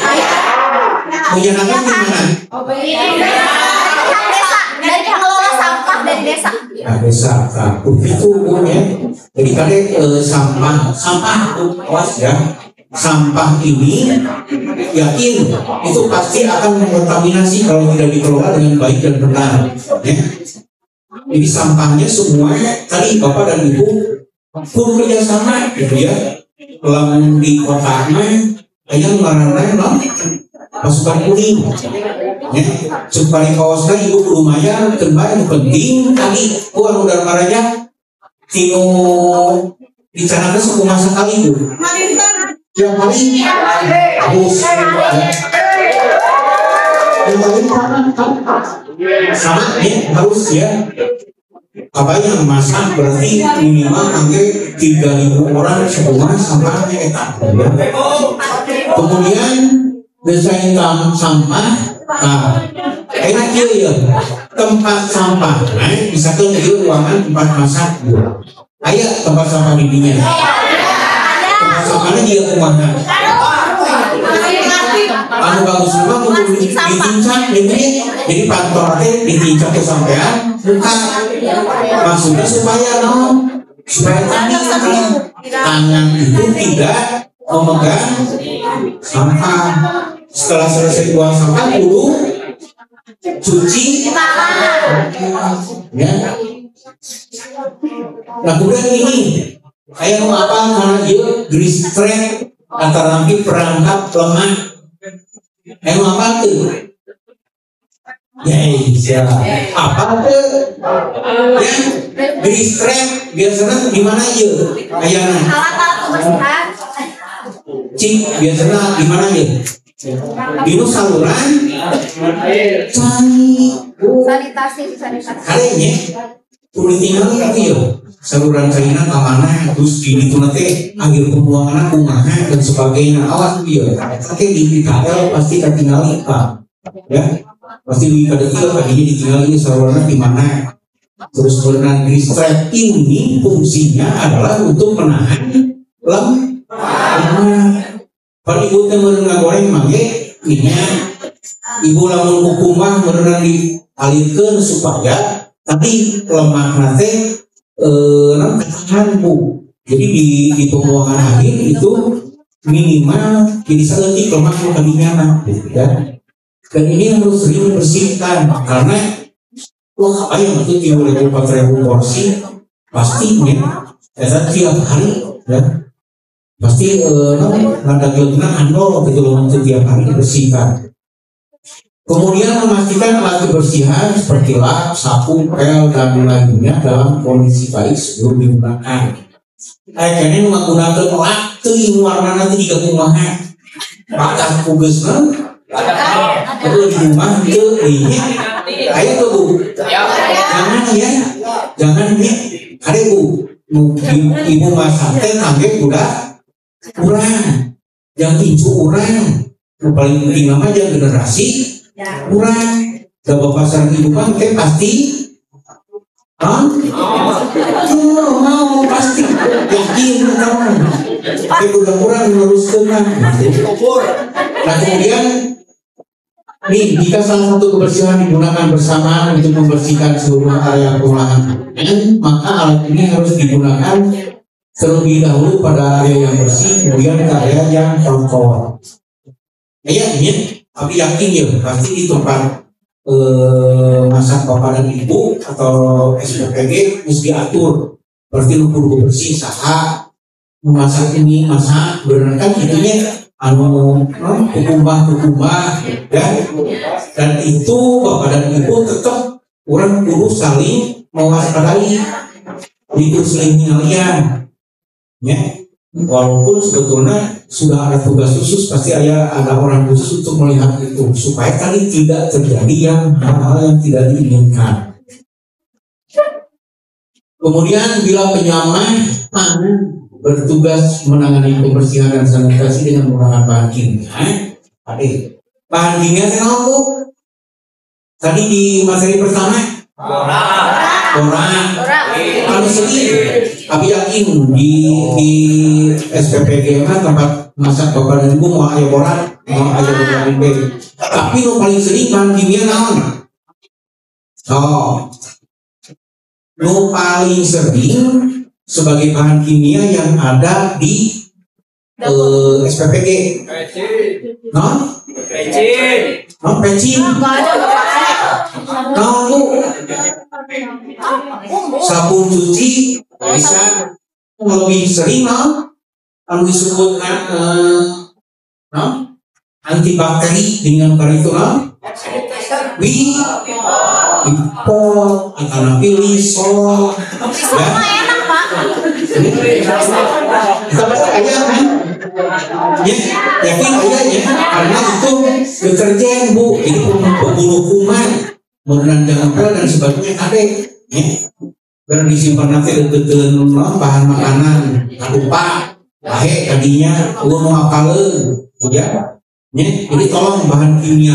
Menyenakkan di mana?
dari pengelola sampah dari desa.
Nah, desa. Nah, itu Bu ya. Jadi tadi sampah awas ya. Sampah ini yakin itu pasti akan mengkontaminasi kalau tidak dikelola dengan baik dan benar ya. Jadi sampahnya semua tadi Bapak dan Ibu pun kerjasama gitu ya. Kalau di kota ayam ngaranna pasukan kuning ya. Supaya kawasan Ibu lumayan kembali penting tadi uang udara marahnya tino dicanakan suku masa kali Bu. Yang paling harus yang paling sama ya harus ya apa yang masak berarti minimal angge 3.000 orang semua sampahnya etak ya. Kemudian desain sampah enak ya tempat sampah bisa kan itu ruangan tempat masak ayo tempat sampah didinya sampahnya dia kumaha anu bagus rumah untuk ditincak gitu ya. Jadi pantornya ditincak ke sampean buka maksudnya supaya supaya tangan itu tidak memegang sampah. Setelah selesai buang sampah kudu cuci ya. Nah kemudian ini kayak mau apa karena dia grease trap antara nanti perangkap lemah. Kayak mau apa tuh? Ya apa tuh? Ya grease trap biasanya di mana ya? Kayaknya.
Alat-alat kebersihan.
Cik biasanya di mana ya? Di saluran.
Sanitasi.
Kayaknya. Udah tinggal lagi ya saluran kainan amanah terus di itu nanti akhir pembuangan kumaha dan sebagainya awas dia tapi di KL pasti ketinggalan Pak ya pasti di pada itu tadinya ditinggalin saluran di mana terus saluran grease ini fungsinya adalah untuk menahan lemah. Kalau ibu temen ngagoreng mangge ini ibu lamun hukumah berenang dialirkan supaya tapi lemah nanti ketahan Bu. Jadi di pembuangan akhir itu minimal jadi sedetik lemah tadinya ya. Dan ini harus sering bersihkan karena wah apa yang itu 3.000-4.000 porsi pasti ya tiap hari ya pasti nada gelena andol gitu loh tiap hari bersihkan. Kemudian memastikan alat kebersihan seperti lap, sapu, pel, dan lainnya dalam kondisi baik sebelum digunakan. Kayaknya menggunakan lap itu warna nanti juga kumaha. Pakai kugesna, itu di rumah itu ini. Ayo tuh Bu, jangan ya, ada Bu, ibu masaknya kaget udah kurang, yang incu kurang. Paling penting nama aja generasi kurang Dapat pasar kehidupan teh pasti mau pasti yakin kamu tapi udah kurang meluruskan nah kemudian nih jika salah satu kebersihan digunakan bersama untuk membersihkan seluruh area pengolahan maka alat ini harus digunakan terlebih dahulu pada area yang bersih kemudian ke area yang kotor ini tapi yakin ya pasti di tempat masak bapak dan ibu atau SPPG mesti diatur berarti kudu bersih saha memasak ini masak bener kan itunya hukumah dan itu bapak dan ibu tetap orang kudu saling mewaspadai itu seling kalian ya walaupun sebetulnya sudah ada tugas khusus pasti ada orang khusus untuk melihat itu supaya tadi tidak terjadi hal-hal yang tidak diinginkan. Kemudian bila penyamah bertugas menangani pembersihan dan sanitasi dengan menggunakan bahan kimia, bahan kimia kenapa? Tadi di materi pertama orang kalau sedih tapi yakin di SPPG tempat masak bapak dan ibu mau ayo borak mau ayo borak tapi yang paling sering bahan kimia naon yang paling sering sebagai bahan kimia yang ada di SPPG pecin sabun cuci bisa lebih sering anu disebut antibakteri dengan itu Wipol atau Lysol ya yakin ayahnya karena itu deterjen bu ini pembuluh kuman kemudian jangan pel dan sebagainya ada ya karena disimpan nanti dengan bahan makanan lupa tadinya mau apalin ya jadi tolong bahan kimia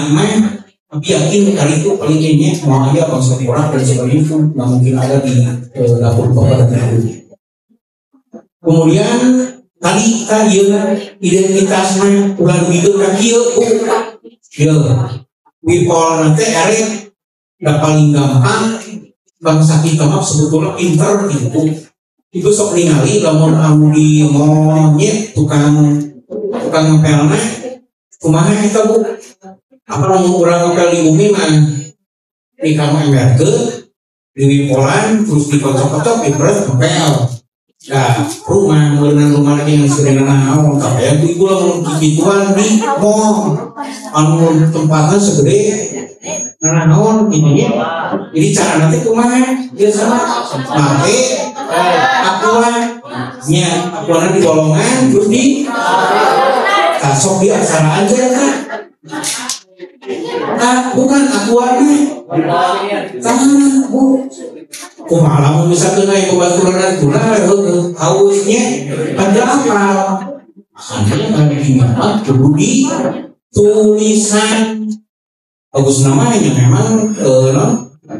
tapi yakin kali itu paling ini mau aja konsep orang dan sebagainya itu nggak mungkin ada di dapur bapak dan ibu. Kemudian tadi kita identitasnya udah begitu kaki Wipol nanti area udah paling gampang bangsa kita mah sebetulnya pinter itu sok ningali lamun anu di monyet tukang ngepelna kumaha eta bu apa lamun urang ngepel di bumi mah di kamu emberke di wipolan terus dikocok-kocok berat ngepel nah rumah lagi yang sering naon tapi ya ibu lamun kikituan di mall anu tempatnya segede naon ini jadi cara nanti kumaha biasanya mate akuan di golongan terus di sok di acara aja kan bukan akuannya bu kumaha lamun misalkan naik pembaturan dan guna hausnya ada apa makanya kami ingat perlu di tulisan bagus namanya memang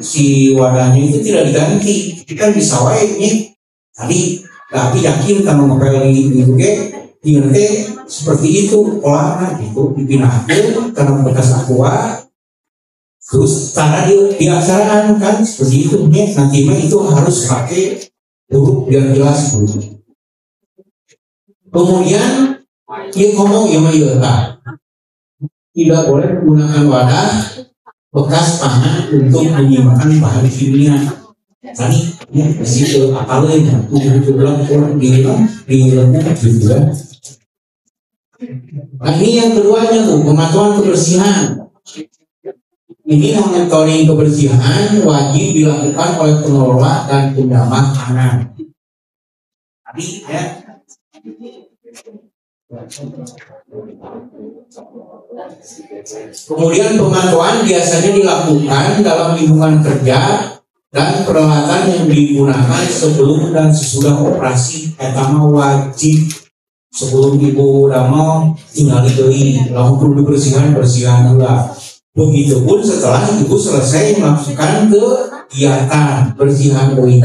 si wadahnya itu tidak diganti kita bisa wae tadi tapi yakin kalau ngepel di nanti seperti itu olahraga gitu dipinahkan karena bekas aqua terus cara diaksaraan kan seperti itu nanti mah itu harus pakai huruf biar jelas dulu. Kemudian dia ngomong ya tidak boleh menggunakan wadah bekas pangan untuk menyimpan bahan kimia. Tadi ya situ apalnya itu bilang kurang di lembut gitu kan. Nah ini yang keduanya tuh pemantauan kebersihan. Ini monitoring kebersihan wajib dilakukan oleh pengelola dan penjamak pangan. Tadi ya. Kemudian pemantauan biasanya dilakukan dalam lingkungan kerja dan peralatan yang digunakan sebelum dan sesudah operasi. Pertama wajib sebelum ibu udah mau tinggal dibeli, lalu perlu dibersihkan bersihan juga. Begitupun setelah ibu selesai melakukan kegiatan bersihan koin.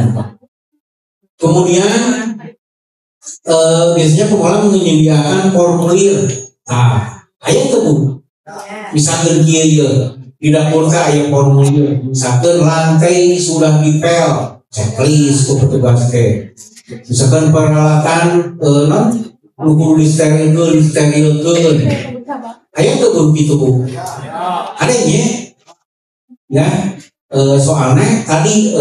Kemudian biasanya pengelola menyediakan formulir. Nah, aya tuh Bu. Misalkan kieu di dapur teh aya formulir. Misalkan lantai sudah dipel, checklist untuk petugas teh. Misalkan peralatan kudu disterilkeun. Aya tuh begitu Bu. Adanya ya soalnya tadi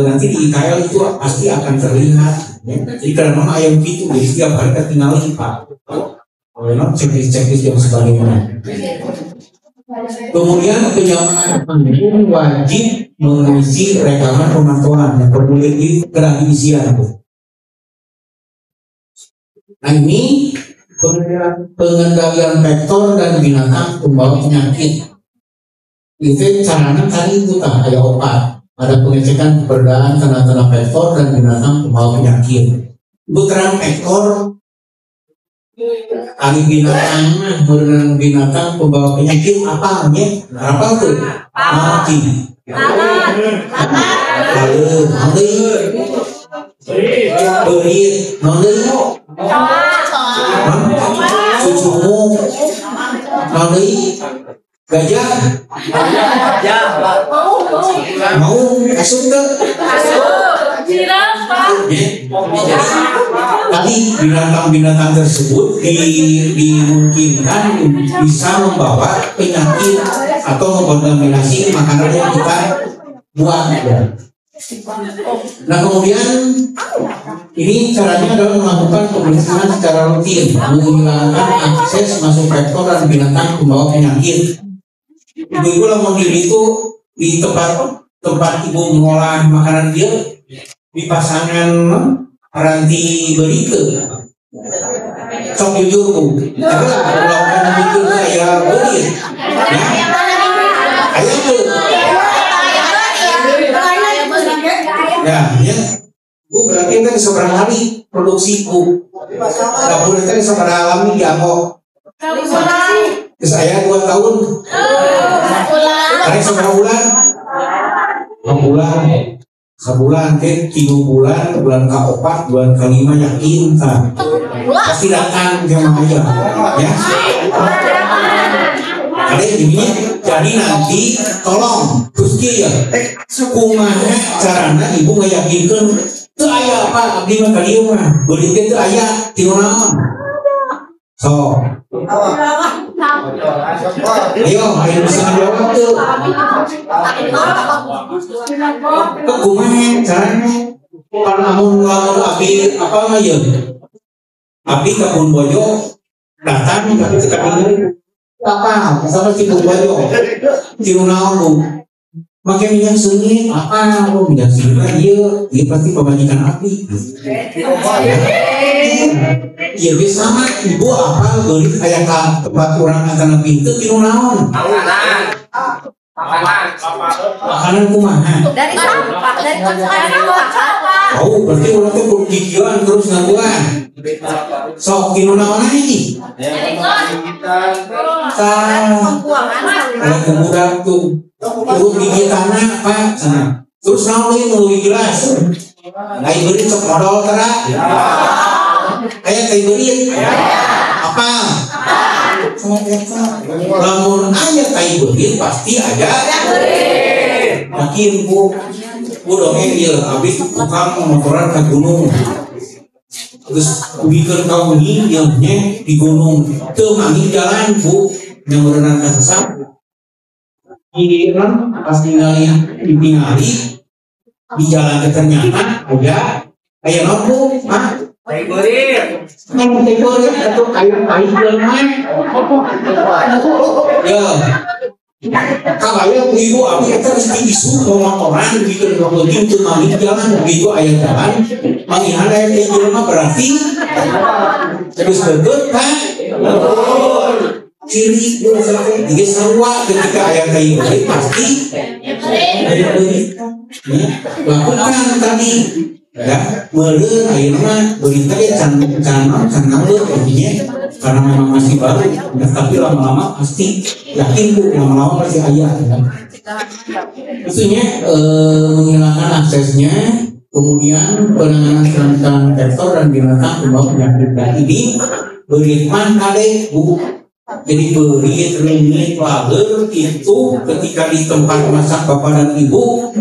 nanti di IKL itu pasti akan terlihat ya. Jadi karena ayam gitu jadi setiap hari kita tinggal lipat checklist yang sebagainya. Kemudian penyamaran panggung wajib mengisi rekaman pemantauan yang formulir di kerang isian. Nah ini pengendalian vektor dan binatang pembawa penyakit. Itu caranya tadi itu kan ada obat, ada pengecekan keberadaan tanda-tanda vektor dan binatang pembawa penyakit. Terang vektor, ahli binatang, berenang binatang pembawa penyakit apa namanya? Apa tuh? Mati. Berit, cucumu, gajah, mau asup tuh. Tadi binatang-binatang tersebut dimungkinkan bisa membawa penyakit atau mengkontaminasi makanan yang kita buat. Nah kemudian ini caranya adalah melakukan pembersihan secara rutin, menghilangkan akses masuk vektor dan binatang pembawa penyakit. Ibu-ibu lamun diri itu di tempat ibu mengolah makanan dia di pasangan ranti berike. Cok jujur Bu, tapi lah melakukan itu saya beri. Ayo tuh. Ya, Bu berarti kita seberapa hari produksi Bu? Dapur kita seberapa alami diamok? Saya 2 tahun. Hari seberapa bulan? 6 bulan. Sebulan, 3 bulan, bulan ke-4, bulan ke-5 yakin kan? Pasti datang jemaah aja, ya. Jadi nanti tolong Gusti ya, kumaha carana ibu ngayakinkeun teu aya apa abdi mah ka dieu mah, beureut teu aya tilu naon. So. Ayo bisa jawab tuh. Kumaha carana? Pan lamun abdi apa mah ye? Abdi ka Pun Bojo datang ka dieu. Apa? Sama Cibung Bojo. Tilu naon Bu? Make minyak sengit apa? Minyak sengit ieu pasti pemajikan api. Iya bisa mah ibu apa beli kayak tempat orang antara pintu tilu naon? Makanan kumaha?
Dari sampah, dari sampah.
Oh, berarti orang tuh bergigilan terus ngangguan. Sok tilu naon lagi? Kalau kemudian tuh gigi tanah Pak, terus naon lagi melalui gelas. Nggak beri cok modal tera. Kayak beri apa? Lamun aya kayak beri pasti ada. Makin Bu dongeng ieu habis tukang motoran ke gunung. Terus bikin kau ini yang di gunung teu mangi jalan Bu yang berenang ka sesat. Ieu pas ningali di jalan ternyata ada aya naon Bu? Tai beurit. Nang tai beurit atuh air jelema. Ya. Kabaya ibu abi eta geus diisu motoran bikin begitu teu mangi jalan begitu aya jalan mangihan aya tai jelema berarti terus beut Pak. Ciri dia sarua ketika ayat tai beurit pasti aya beurit. Lakukan tadi ya meureun ayeuna mah beurit teh can ngeuleut intinya karena memang masih baru, ya, tapi lama-lama pasti yakin Bu, lama-lama pasti ayah kan. Itunya menghilangkan aksesnya, kemudian penanganan serangan vektor dan binatang pembawa penyakit. Dan ini beritman kade Bu. Jadi berit remit lager itu ketika di tempat masak bapak dan ibu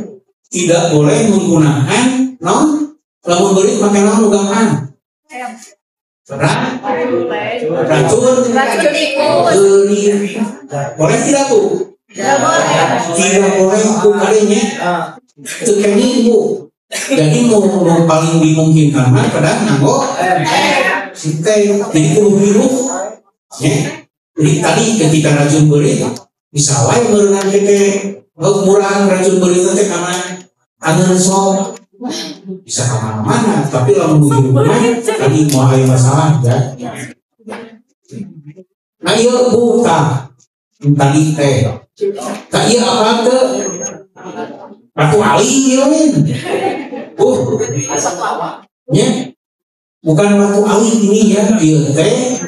tidak boleh menggunakan lamun berit pakai lamun ugahan. Racun tikus. Boleh tidak Bu? Tidak boleh Bu kalinya. Sekali Bu. Jadi mau paling dimungkinkan mah kadang nganggo sinten. Jadi kudu hirup. Jadi tadi ketika racun berit bisa wae meureunna teh murah racun berit teh karena anu sok bisa kemana-mana, tapi lamun hirup tadi mau aya masalah ya. Nah ieu buta tadi teh. Tah ieu apa teh? Ratu Ali ieu nya. Bukan Ratu Ali ini ya, ieu teh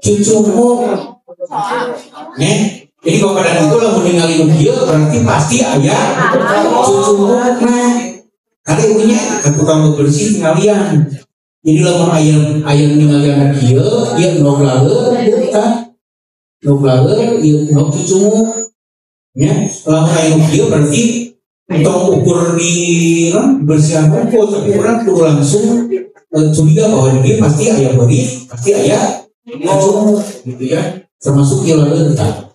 cucumu, jadi kalau pada itu lah meninggalin dia berarti pasti ayah cucumu, karena ibunya tukang bersih tinggalan. Jadi lamun ayah meninggalin dia noglager, dia cucumu, lamun ayah dia berarti untuk ukur di bersihan kumpul, tapi orang tuh langsung curiga bahwa dia pasti ayah beri, pasti ayah cucu gitu ya, termasuk lalu kita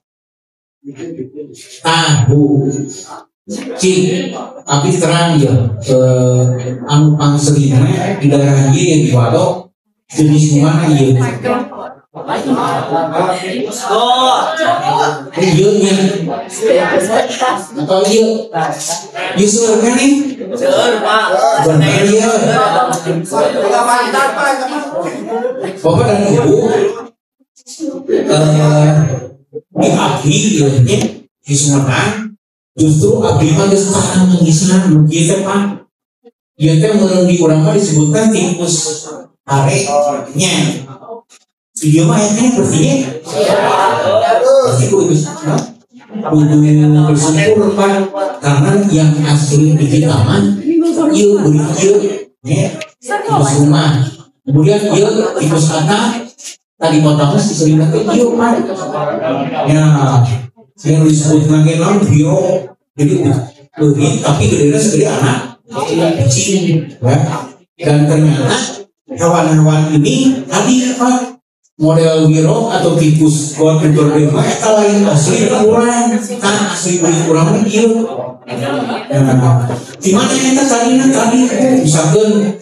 tahu cing tapi terang ya anu pangserina di daerah dia yang di Wadok jenis mana ya iya nya atau iya Yusuf kan nih benar ya Bapak dan Ibu di abdi di Sumedang justru abdi mah geus tarang mengisna nu kieu teh Pak. Ieu teh mun di urang mah disebutkan tikus are nya. Ieu mah aya bersinya. Pasti kudu bersyukur Pak karena yang asli di kita mah ieu beri ieu nya tikus rumah. Kemudian ieu tikus anak tadi motornya disebutkan ke bio Pak. Ya yang disebut lagi bio jadi lebih tapi gedenya segede anak kecil ya. Dan ternyata hewan-hewan ini tadi Pak model biro atau tikus buat berdema itu lain asli kurang kan asli beli kurang dia gimana kita tadi misalkan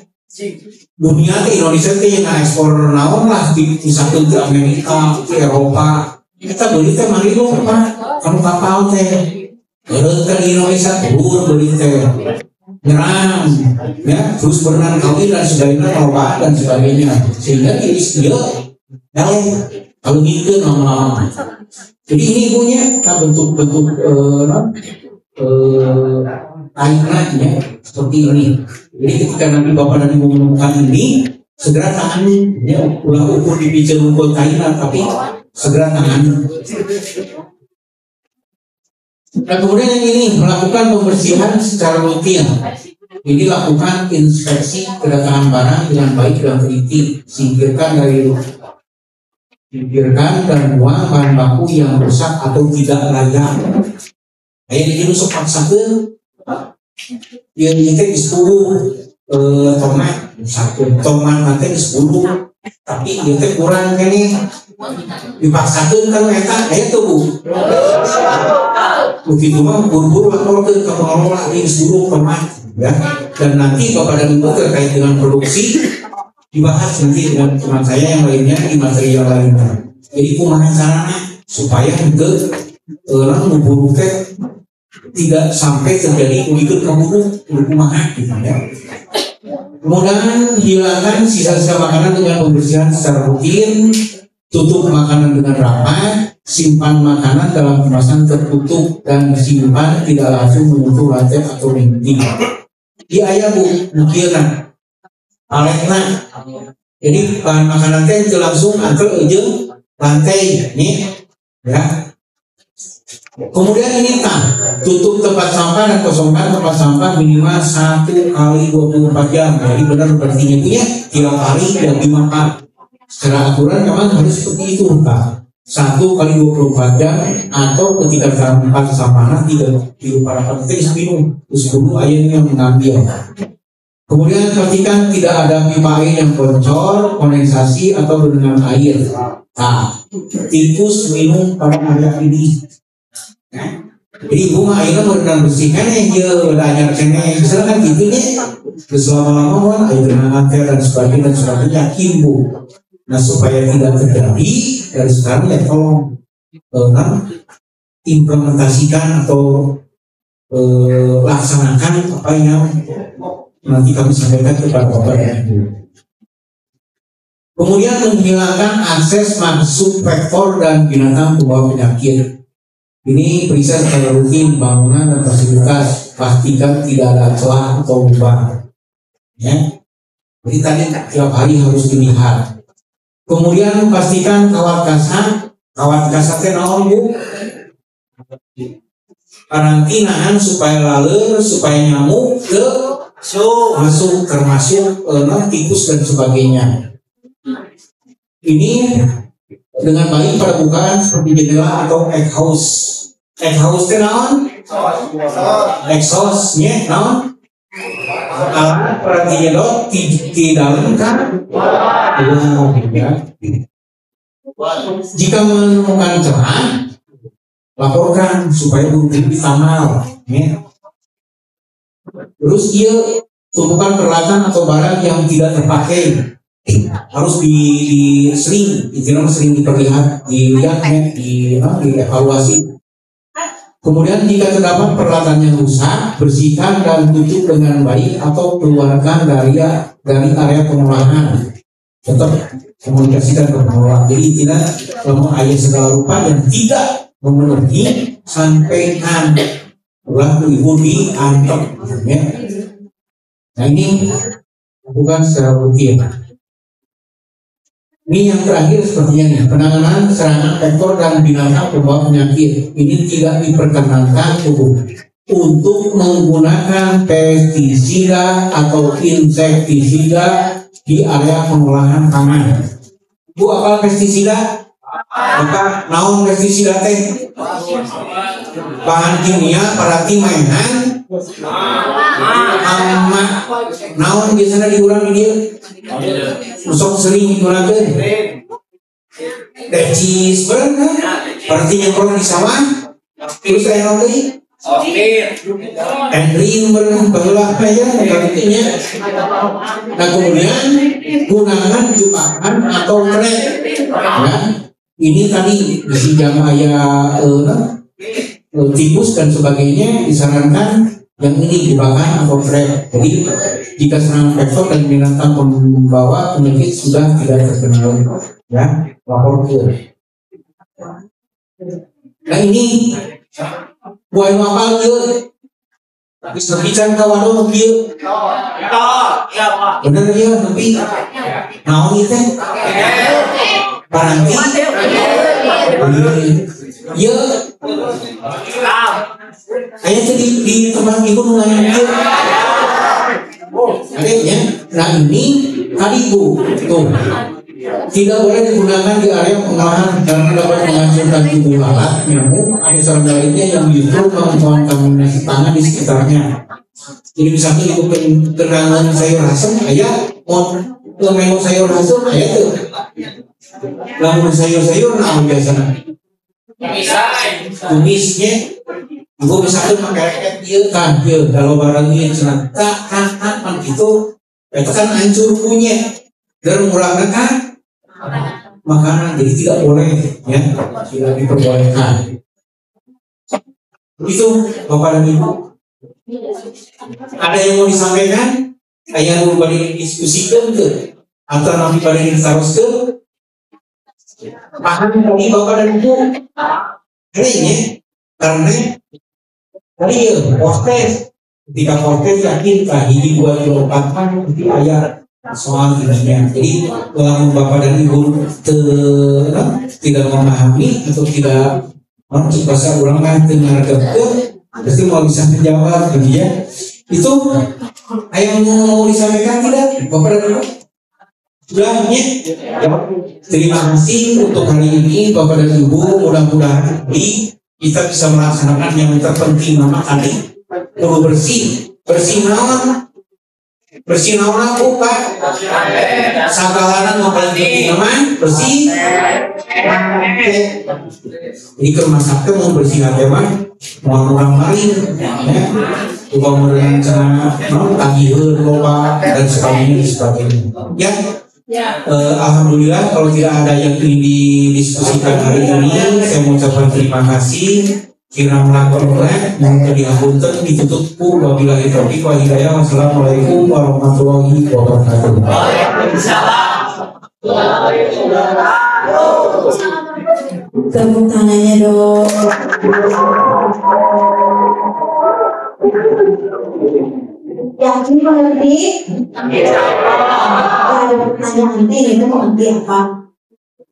dunia ke Indonesia teh yang ekspor naon lah misalkan ke Amerika ke Eropa kita beli teh mari lo Pak kamu kapal teh ke Indonesia turun beli teh nyerang ya terus berenang kawin dan sebagainya perlombaan dan sebagainya sehingga dia kalau gitu lama-lama jadi ini ibunya kita bentuk-bentuk tainannya seperti ini. Jadi ketika nanti Bapak dan Ibu menemukan ini segera tangani ya ulah ukur di pijar ukur tainan tapi segera tangani. Nah kemudian yang ini melakukan pembersihan secara rutin. Jadi lakukan inspeksi kedatangan barang dengan baik dan teliti, singkirkan dan buang bahan baku yang rusak atau tidak layak. Kayak ini sok paksakeun. Yang ini teh 10 tomat, tomat nanti 10, tapi ini teh kurang kene. Dipaksakeun kan eta tuh Bu. Begitu mah buru-buru laporkeun ke pengelola ini 10 tomat ya. Dan nanti Bapak dan Ibu terkait dengan produksi dibahas nanti dengan teman saya yang lainnya di material lainnya. Jadi kumaha carana supaya henteu memburu teh tidak sampai terjadi ikut keburu kumaha gitu ya. Kemudian hilangkan sisa-sisa makanan dengan pembersihan secara rutin, tutup makanan dengan rapat, simpan makanan dalam kemasan tertutup dan simpan tidak langsung menyentuh lantai atau dinding. Di ayah Bu, mungkin aletna Jadi bahan makanan teh itu langsung angkel ujung lantai nih ya. Kemudian ini tutup tempat sampah dan kosongkan tempat sampah minimal 1 kali 24 jam. Jadi benar berarti punya tiap hari dan 5 kali. Secara aturan memang harus seperti itu Pak. 1 kali 24 jam atau ketika tempat sampah tidak para petugas minum terus dulu airnya yang mengambil. Kemudian pastikan tidak ada pipa air yang bocor, kondensasi atau genangan air. Nah, tikus minum pada area ini. Jadi ibu mah airnya berenang bersih kan ya, udah anyar kene, misalkan gitu nih. Terus lama-lama air genangan air dan sebagainya kimbu. Nah supaya tidak terjadi dari sekarang ya tolong implementasikan atau laksanakan apa yang nanti kami sampaikan kepada Bapak dan Ibu. Kemudian menghilangkan akses masuk vektor dan binatang pembawa penyakit. Ini periksa secara rutin bangunan dan fasilitas. Pastikan tidak ada celah atau lubang. Ya. Jadi tadi tiap hari harus dilihat. Kemudian pastikan kawat kasar teh naon Bu? Karantinaan supaya laler, supaya nyamuk masuk termasuk tikus dan sebagainya. Ini dengan baik pada bukaan seperti jendela atau egg house. Egg house teh naon? Exhaust nya naon? Alat penyedot di dalam kan? Jika menemukan celah, laporkan supaya buru-buru ditamal. Ya. Terus dia tumpukan peralatan atau barang yang tidak terpakai harus sering dilihat, dilihat, dievaluasi. Kemudian jika terdapat peralatan yang rusak, bersihkan dan tutup dengan baik atau keluarkan dari area pengolahan. Tetap komunikasikan ke pengelola. Jadi tidak mau air segala rupa yang tidak memenuhi sampaikan ulah ibu dianggap. Ya. Nah ini bukan secara rutin. Ini yang terakhir sepertinya nih, penanganan serangan vektor dan binatang pembawa penyakit. Ini tidak diperkenankan untuk menggunakan pestisida atau insektisida di area pengolahan pangan. Bu, apa pestisida? Apa naon pestisida teh? Bahan kimia berarti mainan. Naon biasanya diulang dia. Usok sering digunakan. Decis bener. Berarti yang kalau di sawah. Terus saya nanti. Endrin berulah ya artinya. Nah kemudian gunakan jebakan atau trap. Ya. Ini tadi di ayah tikus dan sebagainya disarankan yang ini jebakan atau trap. Jadi jika serangan vektor dan binatang pembawa penyakit sudah tidak terkenal, ya lapor ke. Nah ini buat apa dia? Bisa bicara kawan orang dia. Benar ya, tapi naon itu? Paranti. Ya. Ayah tadi di tempat ibu nanya dia. Adanya, nah ini tadi Bu, tuh tidak boleh digunakan di area pengolahan karena dapat menghancurkan tubuh lalat, nyamuk, atau serangga lainnya yang justru mengontaminasi tanah di sekitarnya. Jadi misalnya ibu kenangan sayur asem, ayah mau menengok sayur asem, ayah tuh, lamun sayur-sayur, nah biasanya tumisnya. Gue misalkan pakai dia kan, kalau barangnya senang kan itu kan hancur punya dan murahkan kan makanan, jadi tidak boleh ya, tidak diperbolehkan. Itu Bapak dan Ibu, ada yang mau disampaikan? Ayah mau balik diskusikan ke atau nanti balik ditaruhkan? Paham tadi Bapak dan Ibu? Kayaknya karena tadi ya, proses ketika proses yakin hiji 2 kilo 4 nanti ayah soal ini. Jadi kalau bapak dan ibu tidak memahami atau tidak bahasa ulang dengan pasti mau bisa menjawab gitu ya. Itu yang mau disampaikan tidak bapak dan ibu? Sudah ya. Terima kasih untuk hari ini bapak dan ibu. Mudah-mudahan kita bisa melaksanakan yang terpenting nama tadi. Perlu bersih naon bukan sagalanan yang paling penting namanya bersih. Ini ke rumah sakit mau bersih apa mah orang lain ya bukan dengan cara tagihan loba dan sebagainya ya. Alhamdulillah kalau tidak ada yang ingin didiskusikan hari ini saya mengucapkan terima kasih. Kira melakukan yang tadi apunten ditutupku wabillahi taufiq wal hidayah. Wassalamualaikum warahmatullahi wabarakatuh.
Tepuk tangannya dong. Yakin mengerti? Ada pertanyaan itu mengerti apa?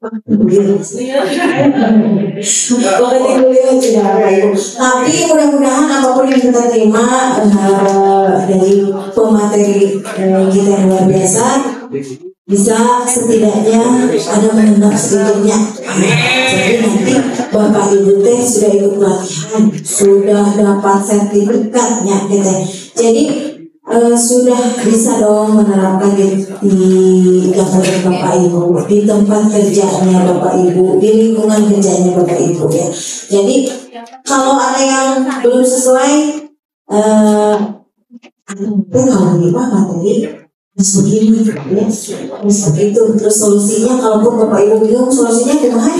Tapi mudah-mudahan apapun yang kita terima dari pemateri kita yang luar biasa bisa setidaknya ada mengenal sedikitnya. Jadi nanti bapak ibu teh sudah ikut pelatihan, sudah dapat sertifikatnya gitu. Jadi sudah bisa dong menerapkan di gambaran bapak ibu, di tempat kerjanya bapak ibu, di lingkungan kerjanya bapak ibu ya. Jadi kalau ada yang belum sesuai, kalau gimana tadi begini ya, itu terus solusinya. Kalaupun bapak ibu bingung solusinya gimana,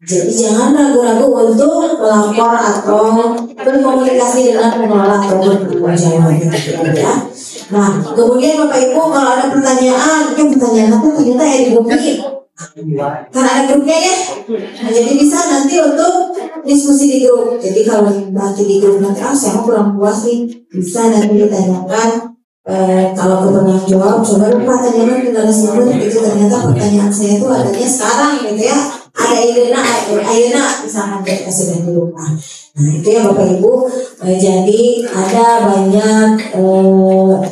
jadi jangan ragu-ragu untuk melapor atau berkomunikasi dengan pengelola atau bertanggung jawab ya. Nah, kemudian bapak ibu kalau ada pertanyaan, pertanyaan apa ternyata ya di grupnya, kan ada grupnya ya. Nah, jadi bisa nanti untuk diskusi di grup. Jadi kalau nanti di grup nanti saya mau kurang puas nih, bisa nanti ditanyakan. Kalau kepenang jawab, coba lupa tanyakan ke narasumber itu ternyata pertanyaan saya itu adanya sekarang gitu ya. Ada ayeuna misalkan kita sudah lupa. Nah itu ya bapak ibu. Jadi ada banyak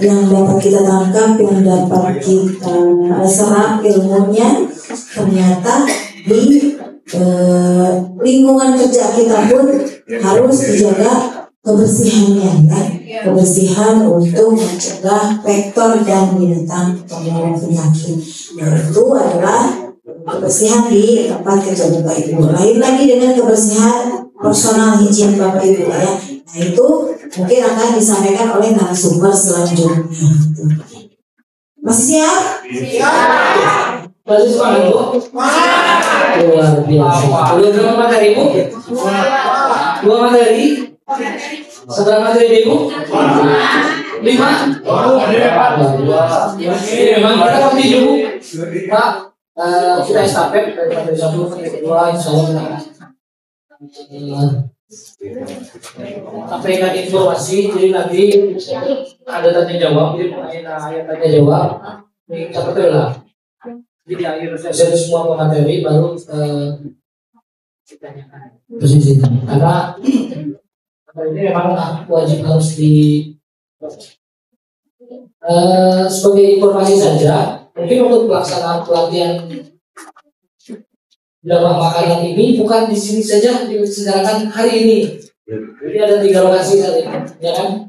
yang dapat kita tangkap, yang dapat kita serap ilmunya. Ternyata di lingkungan kerja kita pun harus dijaga kebersihannya ya. Kebersihan untuk mencegah vektor dan binatang pembawa penyakit. Yaitu adalah kebersihan di tempat kerja bapak ibu. Lain lagi dengan kebersihan personal higien bapak ibu ya. Nah itu mungkin akan disampaikan oleh narasumber selanjutnya. Masih siap? Siap.
Masih semangat bu? Luar biasa. Udah berapa materi bu? 2 materi. Seberapa materi ibu? 5. Memang kita pasti dulu Pak. Kita estafet dari materi 1 ke materi 2 insya Allah sampaikan informasi. Jadi nanti ada tanya jawab, jadi ayat tanya jawab ini catat lah. Jadi akhir sesi semua materi baru ditanyakan posisi karena ini memang wajib harus sebagai informasi saja. Mungkin untuk pelaksanaan pelatihan dalam makanan ini bukan di sini saja diselenggarakan hari ini. Jadi ada 3 lokasi saat ini, ya kan?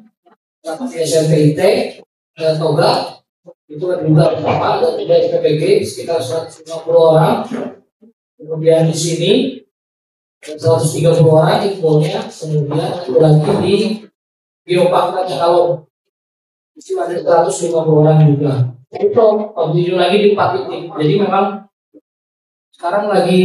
Di SMPIT, Toga, itu kan juga pertama, dan juga SPPG sekitar 150 orang. Kemudian di sini 130 orang info-nya, kemudian lagi di Biopark Kalong. Di sini ada 150 orang juga. Itu video lagi di 4 titik. Jadi memang sekarang lagi